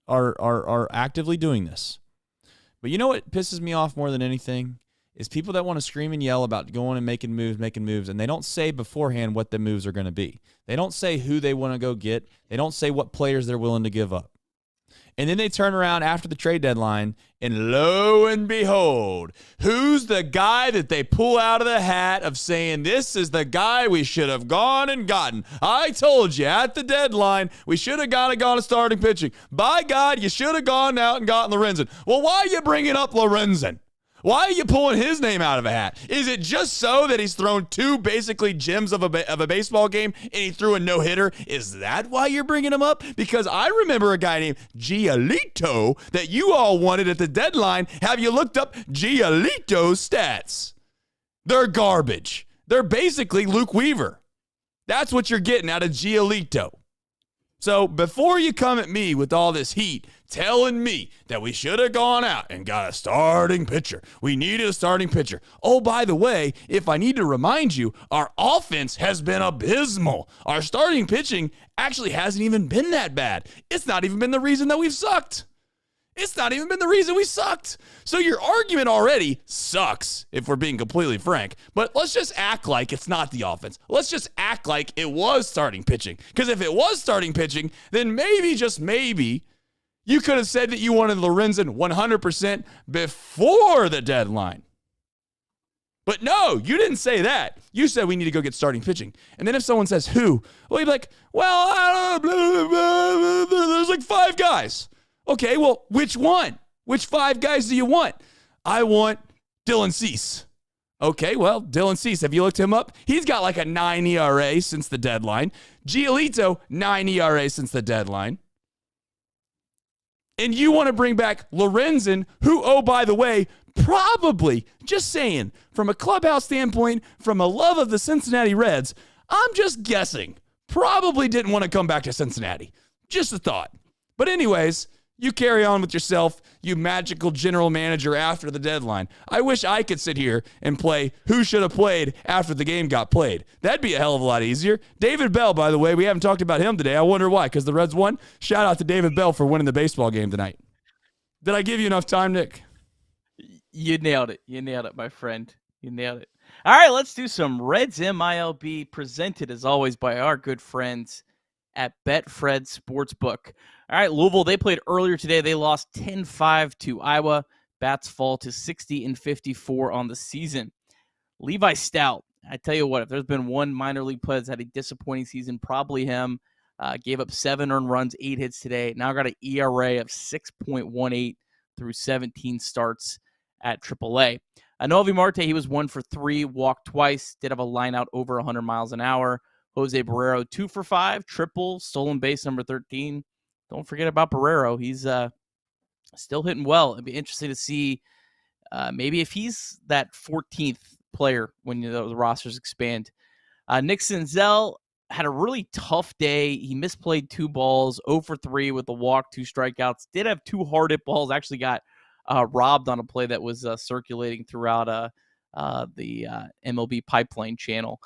are actively doing this. But you know what pisses me off more than anything is people that want to scream and yell about going and making moves, and they don't say beforehand what the moves are going to be. They don't say who they want to go get. They don't say what players they're willing to give up. And then they turn around after the trade deadline, and lo and behold, who's the guy that they pull out of the hat of saying, this is the guy we should have gone and gotten. I told you at the deadline, we should have gone to starting pitching. By God, you should have gone out and gotten Lorenzen. Well, why are you bringing up Lorenzen? Why are you pulling his name out of a hat? Is it just so that he's thrown two basically gems of a baseball game and he threw a no-hitter? Is that why you're bringing him up? Because I remember a guy named Giolito that you all wanted at the deadline. Have you looked up Giolito's stats? They're garbage. They're basically Luke Weaver. That's what you're getting out of Giolito. So before you come at me with all this heat, telling me that we should have gone out and got a starting pitcher. We needed a starting pitcher. Oh, by the way, if I need to remind you, our offense has been abysmal. Our starting pitching actually hasn't even been that bad. It's not even been the reason that we've sucked. It's not even been the reason we sucked. So your argument already sucks, if we're being completely frank. But let's just act like it's not the offense. Let's just act like it was starting pitching. Because if it was starting pitching, then maybe, just maybe, you could have said that you wanted Lorenzen 100% before the deadline. But no, you didn't say that. You said we need to go get starting pitching. And then if someone says who, well, you'd be like, well, I don't know, blah, blah, blah, there's like 5 guys. Okay, well, which one? Which 5 guys do you want? I want Dylan Cease. Okay, well, Dylan Cease, have you looked him up? He's got like a 9 ERA since the deadline. Giolito, 9 ERA since the deadline. And you want to bring back Lorenzen, who, oh, by the way, probably, just saying, from a clubhouse standpoint, from a love of the Cincinnati Reds, I'm just guessing, probably didn't want to come back to Cincinnati. Just a thought. But anyways, You carry on with yourself, you magical general manager after the deadline. I wish I could sit here and play who should have played after the game got played. That'd be a hell of a lot easier. David Bell, by the way, we haven't talked about him today. I wonder why, because the Reds won. Shout out to David Bell for winning the baseball game tonight. Did I give you enough time, Nick? You nailed it. You nailed it, my friend. You nailed it. All right, let's do some Reds MILB, presented as always by our good friends at Betfred Sportsbook. All right, Louisville, they played earlier today. They lost 10-5 to Iowa. Bats fall to 60-54 on the season. Levi Stout, I tell you what, if there's been one minor league player that's had a disappointing season, probably him. Gave up 7 earned runs, 8 hits today. Now got an ERA of 6.18 through 17 starts at AAA. Noelvi Marte, he was 1 for 3, walked twice, did have a line out over 100 miles an hour. Jose Barrero, 2 for 5, triple, stolen base number 13. Don't forget about Barrero. He's still hitting well. It'd be interesting to see maybe if he's that 14th player when the rosters expand. Nick Senzel had a really tough day. He misplayed 2 balls, 0 for 3 with a walk, 2 strikeouts. Did have 2 hard hit balls. Actually got robbed on a play that was circulating throughout the MLB Pipeline channel.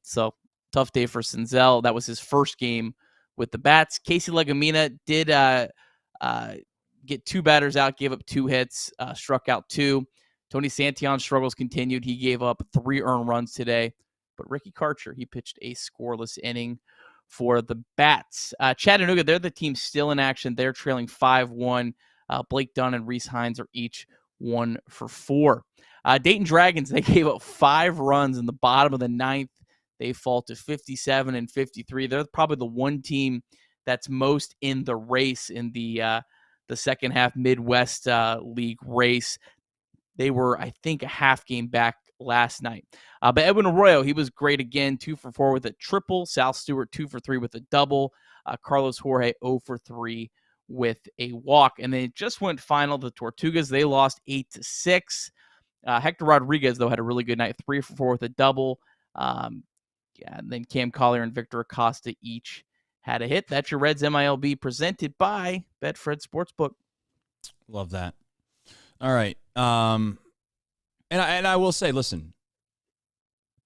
So tough day for Senzel. That was his first game with the bats. Casey Legumina did get 2 batters out, gave up 2 hits, struck out 2. Tony Santillan's struggles continued. He gave up 3 earned runs today. But Ricky Karcher, he pitched a scoreless inning for the Bats. Chattanooga, they're the team still in action. They're trailing 5-1. Blake Dunn and Reese Hines are each 1 for 4. Dayton Dragons, they gave up 5 runs in the bottom of the 9th. They fall to 57-53. They're probably the one team that's most in the race in the second half Midwest League race. They were, I think, a half game back last night. But Edwin Arroyo, he was great again, 2 for 4 with a triple. Sal Stewart, 2 for 3 with a double. Carlos Jorge, 0 for 3 with a walk. And then it just went final. The Tortugas, they lost 8-6. Hector Rodriguez, though, had a really good night, 3 for 4 with a double. And then Cam Collier and Victor Acosta each had a hit. That's your Reds MILB, presented by Betfred Sportsbook. Love that. All right. And I will say, listen,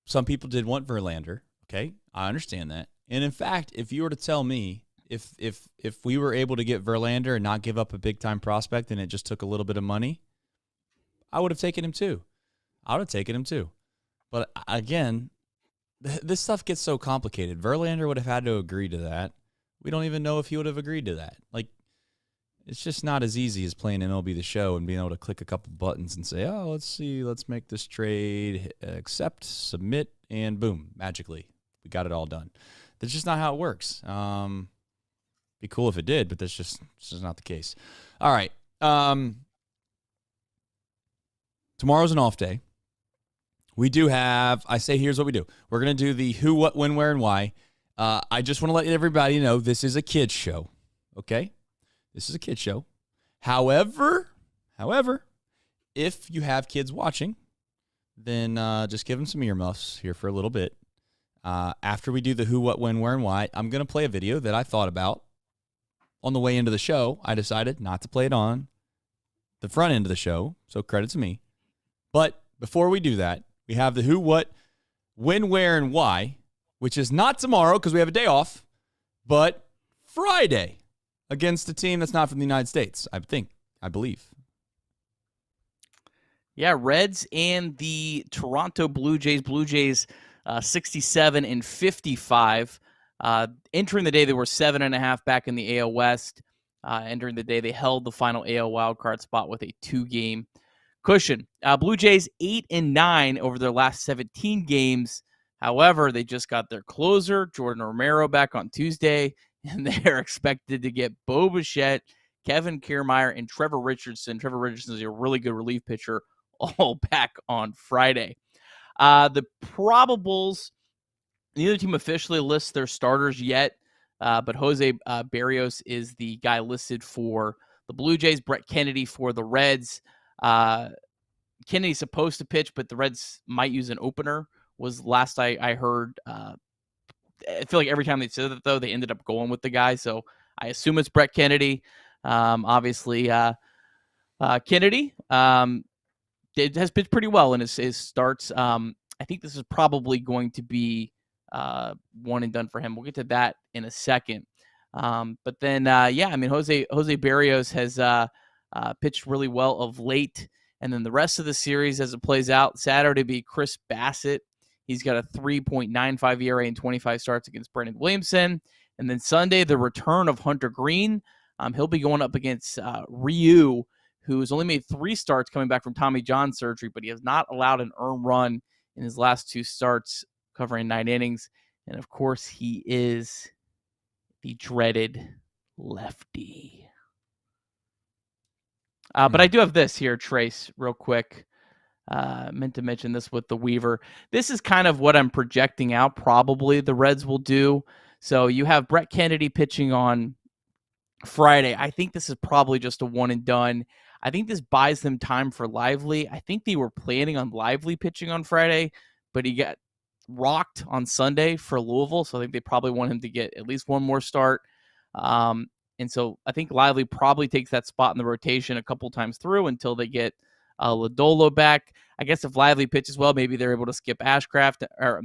some people did want Verlander. Okay, I understand that. And in fact, if you were to tell me if we were able to get Verlander and not give up a big time prospect and it just took a little bit of money, I would have taken him too. But again, this stuff gets so complicated. Verlander would have had to agree to that. We don't even know if he would have agreed to that. Like, it's just not as easy as playing MLB The Show and being able to click a couple buttons and say, oh, let's see, let's make this trade, accept, submit, and boom, magically, we got it all done. That's just not how it works. Be cool if it did, but that's just not the case. All right. Tomorrow's an off day. We do have, here's what we do. We're going to do the who, what, when, where, and why. I just want to let everybody know this is a kid's show, okay? This is a kid's show. However, if you have kids watching, then just give them some earmuffs here for a little bit. After we do the who, what, when, where, and why, I'm going to play a video that I thought about on the way into the show. I decided not to play it on the front end of the show, so credit to me. But before we do that, we have the who, what, when, where, and why, which is not tomorrow because we have a day off, but Friday against a team that's not from the United States, I believe. Yeah, Reds and the Toronto Blue Jays. Blue Jays 67-55. Entering the day, they were 7.5 back in the AL West. Entering the day, they held the final AL wildcard spot with a 2-game cushion. Blue Jays 8-9 over their last 17 games. However, they just got their closer, Jordan Romero, back on Tuesday, and they're expected to get Bo Bichette, Kevin Kiermaier, and Trevor Richardson. Trevor Richardson is a really good relief pitcher, all back on Friday. The probables, neither team officially lists their starters yet, but Jose Barrios is the guy listed for the Blue Jays, Brett Kennedy for the Reds. Kennedy's supposed to pitch, but the Reds might use an opener, was last I heard. I feel like every time they said that, though, they ended up going with the guy, so I assume it's Brett Kennedy. Obviously, Kennedy has pitched pretty well in his starts. I think this is probably going to be one and done for him. We'll get to that in a second. But then, yeah, I mean, Jose Barrios has pitched really well of late. And then the rest of the series as it plays out, Saturday be Chris Bassett. He's got a 3.95 ERA in 25 starts against Brennan Williamson. And then Sunday, the return of Hunter Green. He'll be going up against Ryu, who's only made 3 starts coming back from Tommy John surgery, but he has not allowed an earned run in his last 2 starts, covering 9 innings. And of course, he is the dreaded lefty. But I do have this here, Trace, real quick. Meant to mention this with the Weaver. This is kind of what I'm projecting out probably the Reds will do. So you have Brett Kennedy pitching on Friday. I think this is probably just a one and done. I think this buys them time for Lively. I think they were planning on Lively pitching on Friday, but he got rocked on Sunday for Louisville. So I think they probably want him to get at least one more start. And so I think Lively probably takes that spot in the rotation a couple times through until they get Lodolo back. I guess if Lively pitches well, maybe they're able to skip Ashcraft or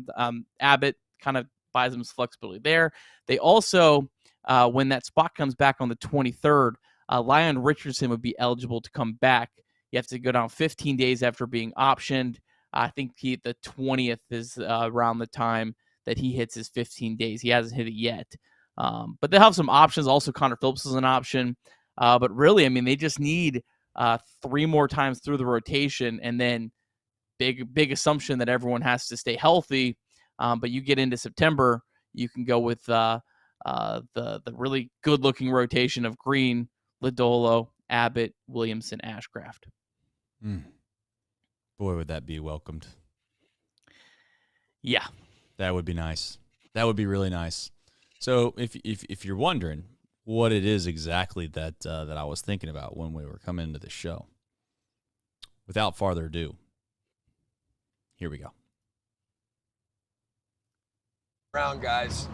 Abbott, kind of buys them some flexibility there. They also, when that spot comes back on the 23rd, Lyon Richardson would be eligible to come back. You have to go down 15 days after being optioned. I think the 20th is around the time that he hits his 15 days. He hasn't hit it yet. But they'll have some options. Also, Connor Phillips is an option. But really, I mean, they just need 3 more times through the rotation, and then big assumption that everyone has to stay healthy. But you get into September, you can go with the really good-looking rotation of Green, Lodolo, Abbott, Williamson, Ashcraft. Boy, would that be welcomed. Yeah. That would be nice. That would be really nice. So if you're wondering what it is exactly that I was thinking about when we were coming into the show, without farther ado, here we go. Round, guys.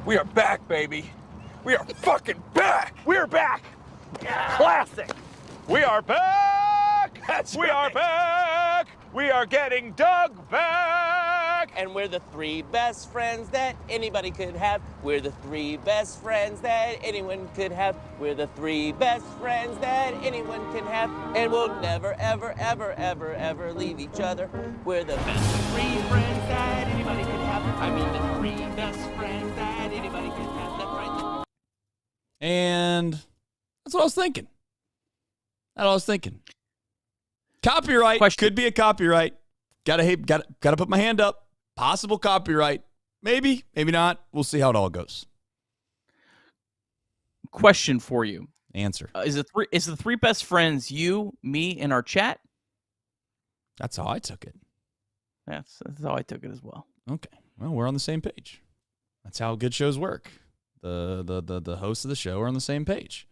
We are back, baby. We are fucking back. We're back. Yeah. Classic. We are back. We are back. We are getting Doug back. And we're the 3 best friends that anybody could have. We're the 3 best friends that anyone could have. We're the 3 best friends that anyone can have. And we'll never, ever, ever, ever, ever leave each other. We're the best 3 friends that anybody could have. I mean the 3 best friends that anybody could have. That's right. And that's what I was thinking. Copyright. Could be a copyright. Gotta put my hand up. Possible copyright. Maybe, maybe not. We'll see how it all goes. Question for you. Answer. Is the 3 best friends you, me, and our chat? That's how I took it. That's how I took it as well. Okay. Well, we're on the same page. That's how good shows work. The hosts of the show are on the same page.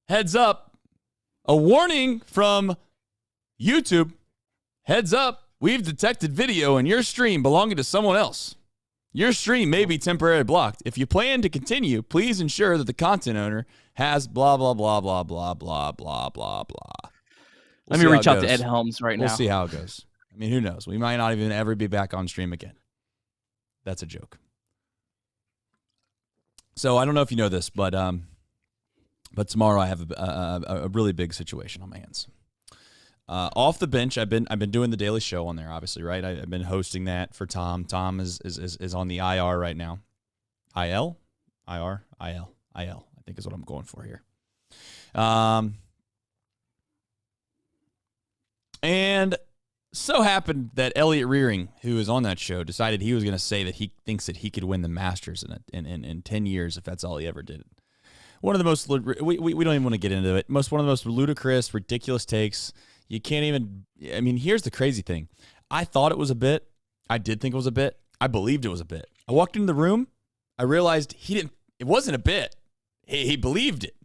Heads up. A warning from YouTube. Heads up. We've detected video in your stream belonging to someone else. Your stream may be temporarily blocked. If you plan to continue, please ensure that the content owner has blah, blah, blah, blah, blah, blah, blah, blah, blah. Let me reach out to Ed Helms right now. We'll see how it goes. I mean, who knows? We might not even ever be back on stream again. That's a joke. So I don't know if you know this, but tomorrow I have a really big situation on my hands. Off the bench, I've been doing the daily show on there, obviously, right? I've been hosting that for Thom. Thom is on the IR right now. IL, IR, IL, IL. I think is what I'm going for here. And so happened that Elliot Rearing, who is on that show, decided he was going to say that he thinks that he could win the Masters in 10 years if that's all he ever did. One of the most we don't even want to get into it. One of the most ludicrous, ridiculous takes. You can't even. I mean, here's the crazy thing. I thought it was a bit. I did think it was a bit. I believed it was a bit. I walked into the room. I realized he didn't. It wasn't a bit. He believed it,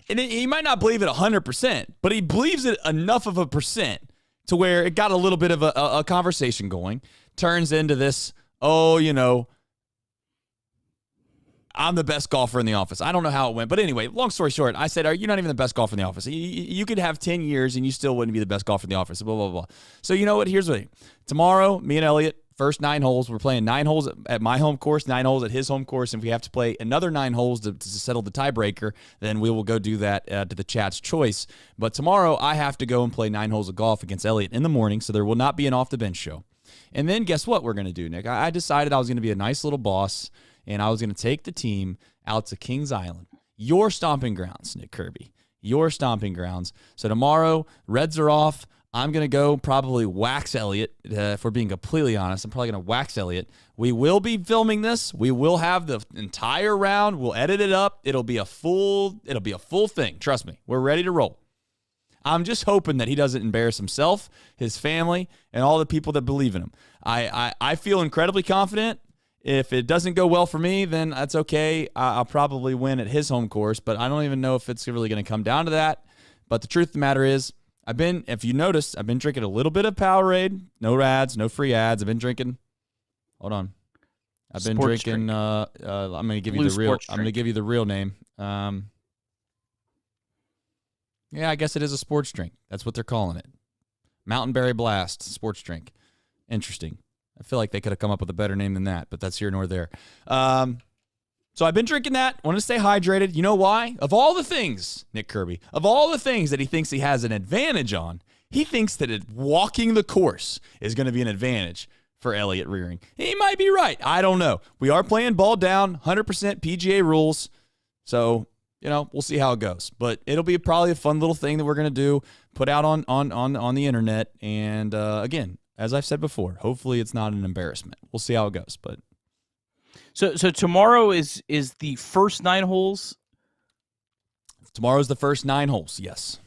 and he might not believe it 100%, but he believes it enough of a percent to where it got a little bit of a conversation going. Turns into this. Oh, you know. I'm the best golfer in the office. I don't know how it went. But anyway, long story short, I said, you're not even the best golfer in the office. You could have 10 years and you still wouldn't be the best golfer in the office. Blah, blah, blah. So you know what? Here's what. Tomorrow, me and Elliot, first 9 holes. We're playing 9 holes at my home course, 9 holes at his home course. And if we have to play another 9 holes to settle the tiebreaker, then we will go do that to the chat's choice. But tomorrow, I have to go and play 9 holes of golf against Elliot in the morning, so there will not be an off-the-bench show. And then guess what we're going to do, Nick? I decided I was going to be a nice little boss, and I was going to take the team out to Kings Island, your stomping grounds, Nick Kirby, your stomping grounds. So tomorrow, Reds are off. I'm going to go probably wax Elliot. If we're being completely honest, I'm probably going to wax Elliot. We will be filming this. We will have the entire round. We'll edit it up. It'll be a full thing. Trust me. We're ready to roll. I'm just hoping that he doesn't embarrass himself, his family, and all the people that believe in him. I feel incredibly confident. If it doesn't go well for me, then that's okay. I'll probably win at his home course, but I don't even know if it's really going to come down to that. But the truth of the matter is, if you noticed, I've been drinking a little bit of Powerade. No ads, no free ads. I've been drinking. Hold on. I've been drinking. I'm going to give you the real. I'm going to give you the real name. Yeah, I guess it is a sports drink. That's what they're calling it. Mountain Berry Blast sports drink. Interesting. I feel like they could have come up with a better name than that, but that's here nor there. So I've been drinking that. Want to stay hydrated. You know why? Of all the things, Nick Kirby, of all the things that he thinks he has an advantage on, he thinks that walking the course is going to be an advantage for Elliot Rearing. He might be right. I don't know. We are playing ball down, 100% PGA rules. So, we'll see how it goes. But it'll be probably a fun little thing that we're going to do, put out on the internet. And, again, as I've said before, hopefully it's not an embarrassment. We'll see how it goes. But So tomorrow is the first 9 holes? Tomorrow's the first 9 holes, yes.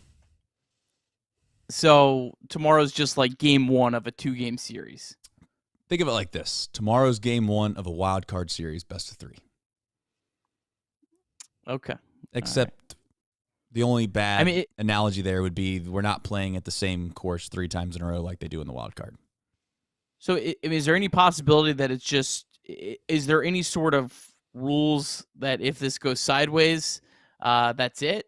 So tomorrow's just like game 1 of a 2-game series. Think of it like this. Tomorrow's game 1 of a wild card series, best of 3. Okay. Except the only bad analogy there would be we're not playing at the same course 3 times in a row like they do in the wild card. So is there any possibility that it's just is there any sort of rules that if this goes sideways, that's it?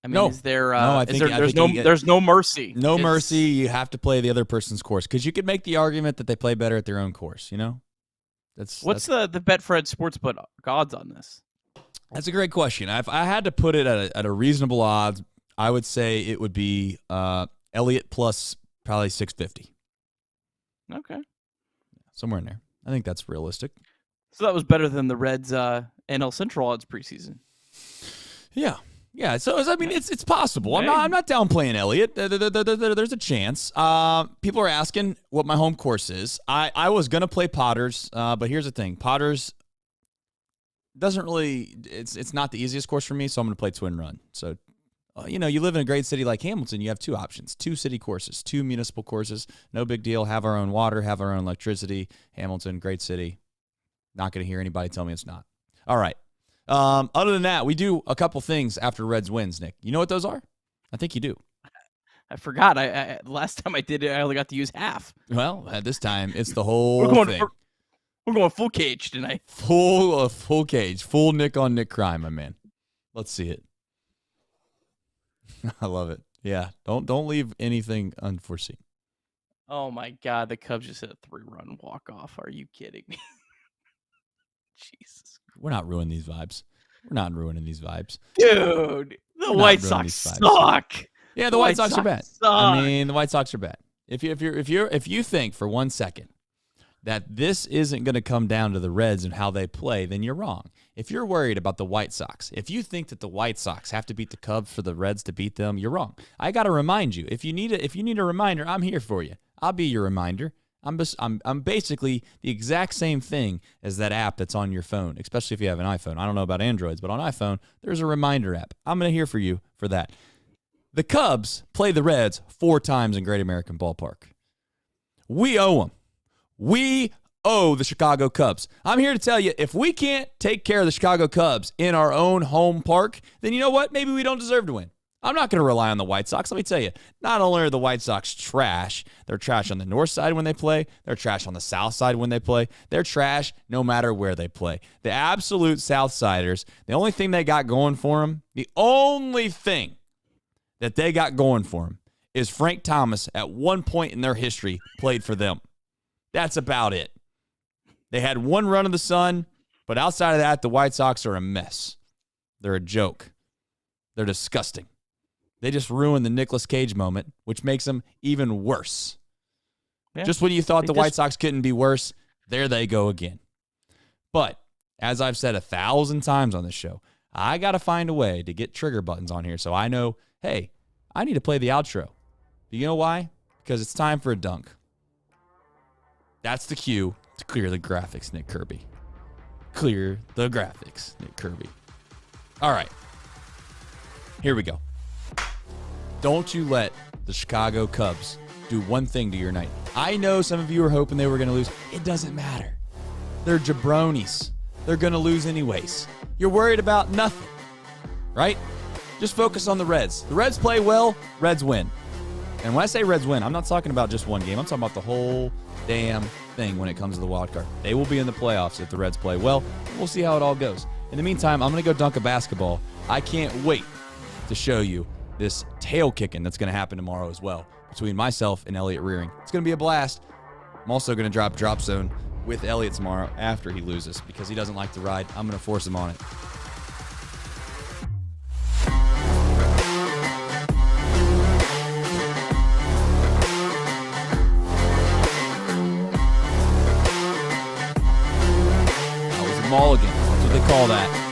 I mean, no. Is there? No, I think there's no mercy. No mercy. You have to play the other person's course because you could make the argument that they play better at their own course. What's the Betfred Sportsbook odds on this? That's a great question. If I had to put it at a reasonable odds, I would say it would be Elliott plus probably 650. Okay, somewhere in there. I think that's realistic. So that was better than the Reds NL Central odds preseason. Yeah. So I mean, it's possible. I'm not downplaying Elliott. There's a chance. People are asking what my home course is. I was gonna play Potters, but here's the thing: Potters doesn't really. It's not the easiest course for me, so I'm gonna play Twin Run. So, you live in a great city like Hamilton. You have 2 options: 2 city courses, 2 municipal courses. No big deal. Have our own water. Have our own electricity. Hamilton, great city. Not gonna hear anybody tell me it's not. All right. Other than that, we do a couple things after Reds wins, Nick. You know what those are? I think you do. I forgot. I last time I did it, I only got to use half. Well, at this time, it's the whole thing. We're going full cage tonight. Full cage. Full Nick on Nick crime, my man. Let's see it. I love it. Yeah. Don't leave anything unforeseen. Oh, my God. The Cubs just hit a 3-run walk-off. Are you kidding me? Jesus. We're not ruining these vibes. We're not ruining these vibes. Dude, the White Sox suck. Yeah, the White Sox are bad. I mean, the White Sox are bad. If you think for 1 second that this isn't going to come down to the Reds and how they play, then you're wrong. If you're worried about the White Sox, if you think that the White Sox have to beat the Cubs for the Reds to beat them, you're wrong. I got to remind you. If you need a reminder, I'm here for you. I'll be your reminder. I'm basically the exact same thing as that app that's on your phone, especially if you have an iPhone. I don't know about Androids, but on iPhone, there's a reminder app. I'm going to hear for you for that. The Cubs play the Reds 4 times in Great American Ballpark. We owe them. We owe the Chicago Cubs. I'm here to tell you, if we can't take care of the Chicago Cubs in our own home park, then you know what? Maybe we don't deserve to win. I'm not going to rely on the White Sox. Let me tell you, not only are the White Sox trash, they're trash on the north side when they play. They're trash on the south side when they play. They're trash no matter where they play. The absolute Southsiders, the only thing they got going for them, the only thing that they got going for them is Frank Thomas at one point in their history played for them. That's about it. They had one run of the sun, but outside of that, the White Sox are a mess. They're a joke. They're disgusting. They just ruined the Nicolas Cage moment, which makes them even worse. Yeah. Just when you thought the White Sox couldn't be worse, there they go again. But as I've said 1,000 times on this show, I got to find a way to get trigger buttons on here so I know, hey, I need to play the outro. You know why? Because it's time for a dunk. That's the cue to clear the graphics, Nick Kirby. Clear the graphics, Nick Kirby. All right. Here we go. Don't you let the Chicago Cubs do one thing to your night. I know some of you are hoping they were going to lose. It doesn't matter. They're jabronis. They're going to lose anyways. You're worried about nothing, right? Just focus on the Reds. The Reds play well, Reds win. And when I say Reds win, I'm not talking about just one game. I'm talking about the whole damn thing when it comes to the wild card. They will be in the playoffs if the Reds play well. We'll see how it all goes. In the meantime, I'm going to go dunk a basketball. I can't wait to show you this tail kicking that's going to happen tomorrow as well between myself and Elliot Rearing. It's going to be a blast. I'm also going to drop zone with Elliot tomorrow after he loses because he doesn't like to ride. I'm going to force him on it. That was a mulligan. That's what they call that.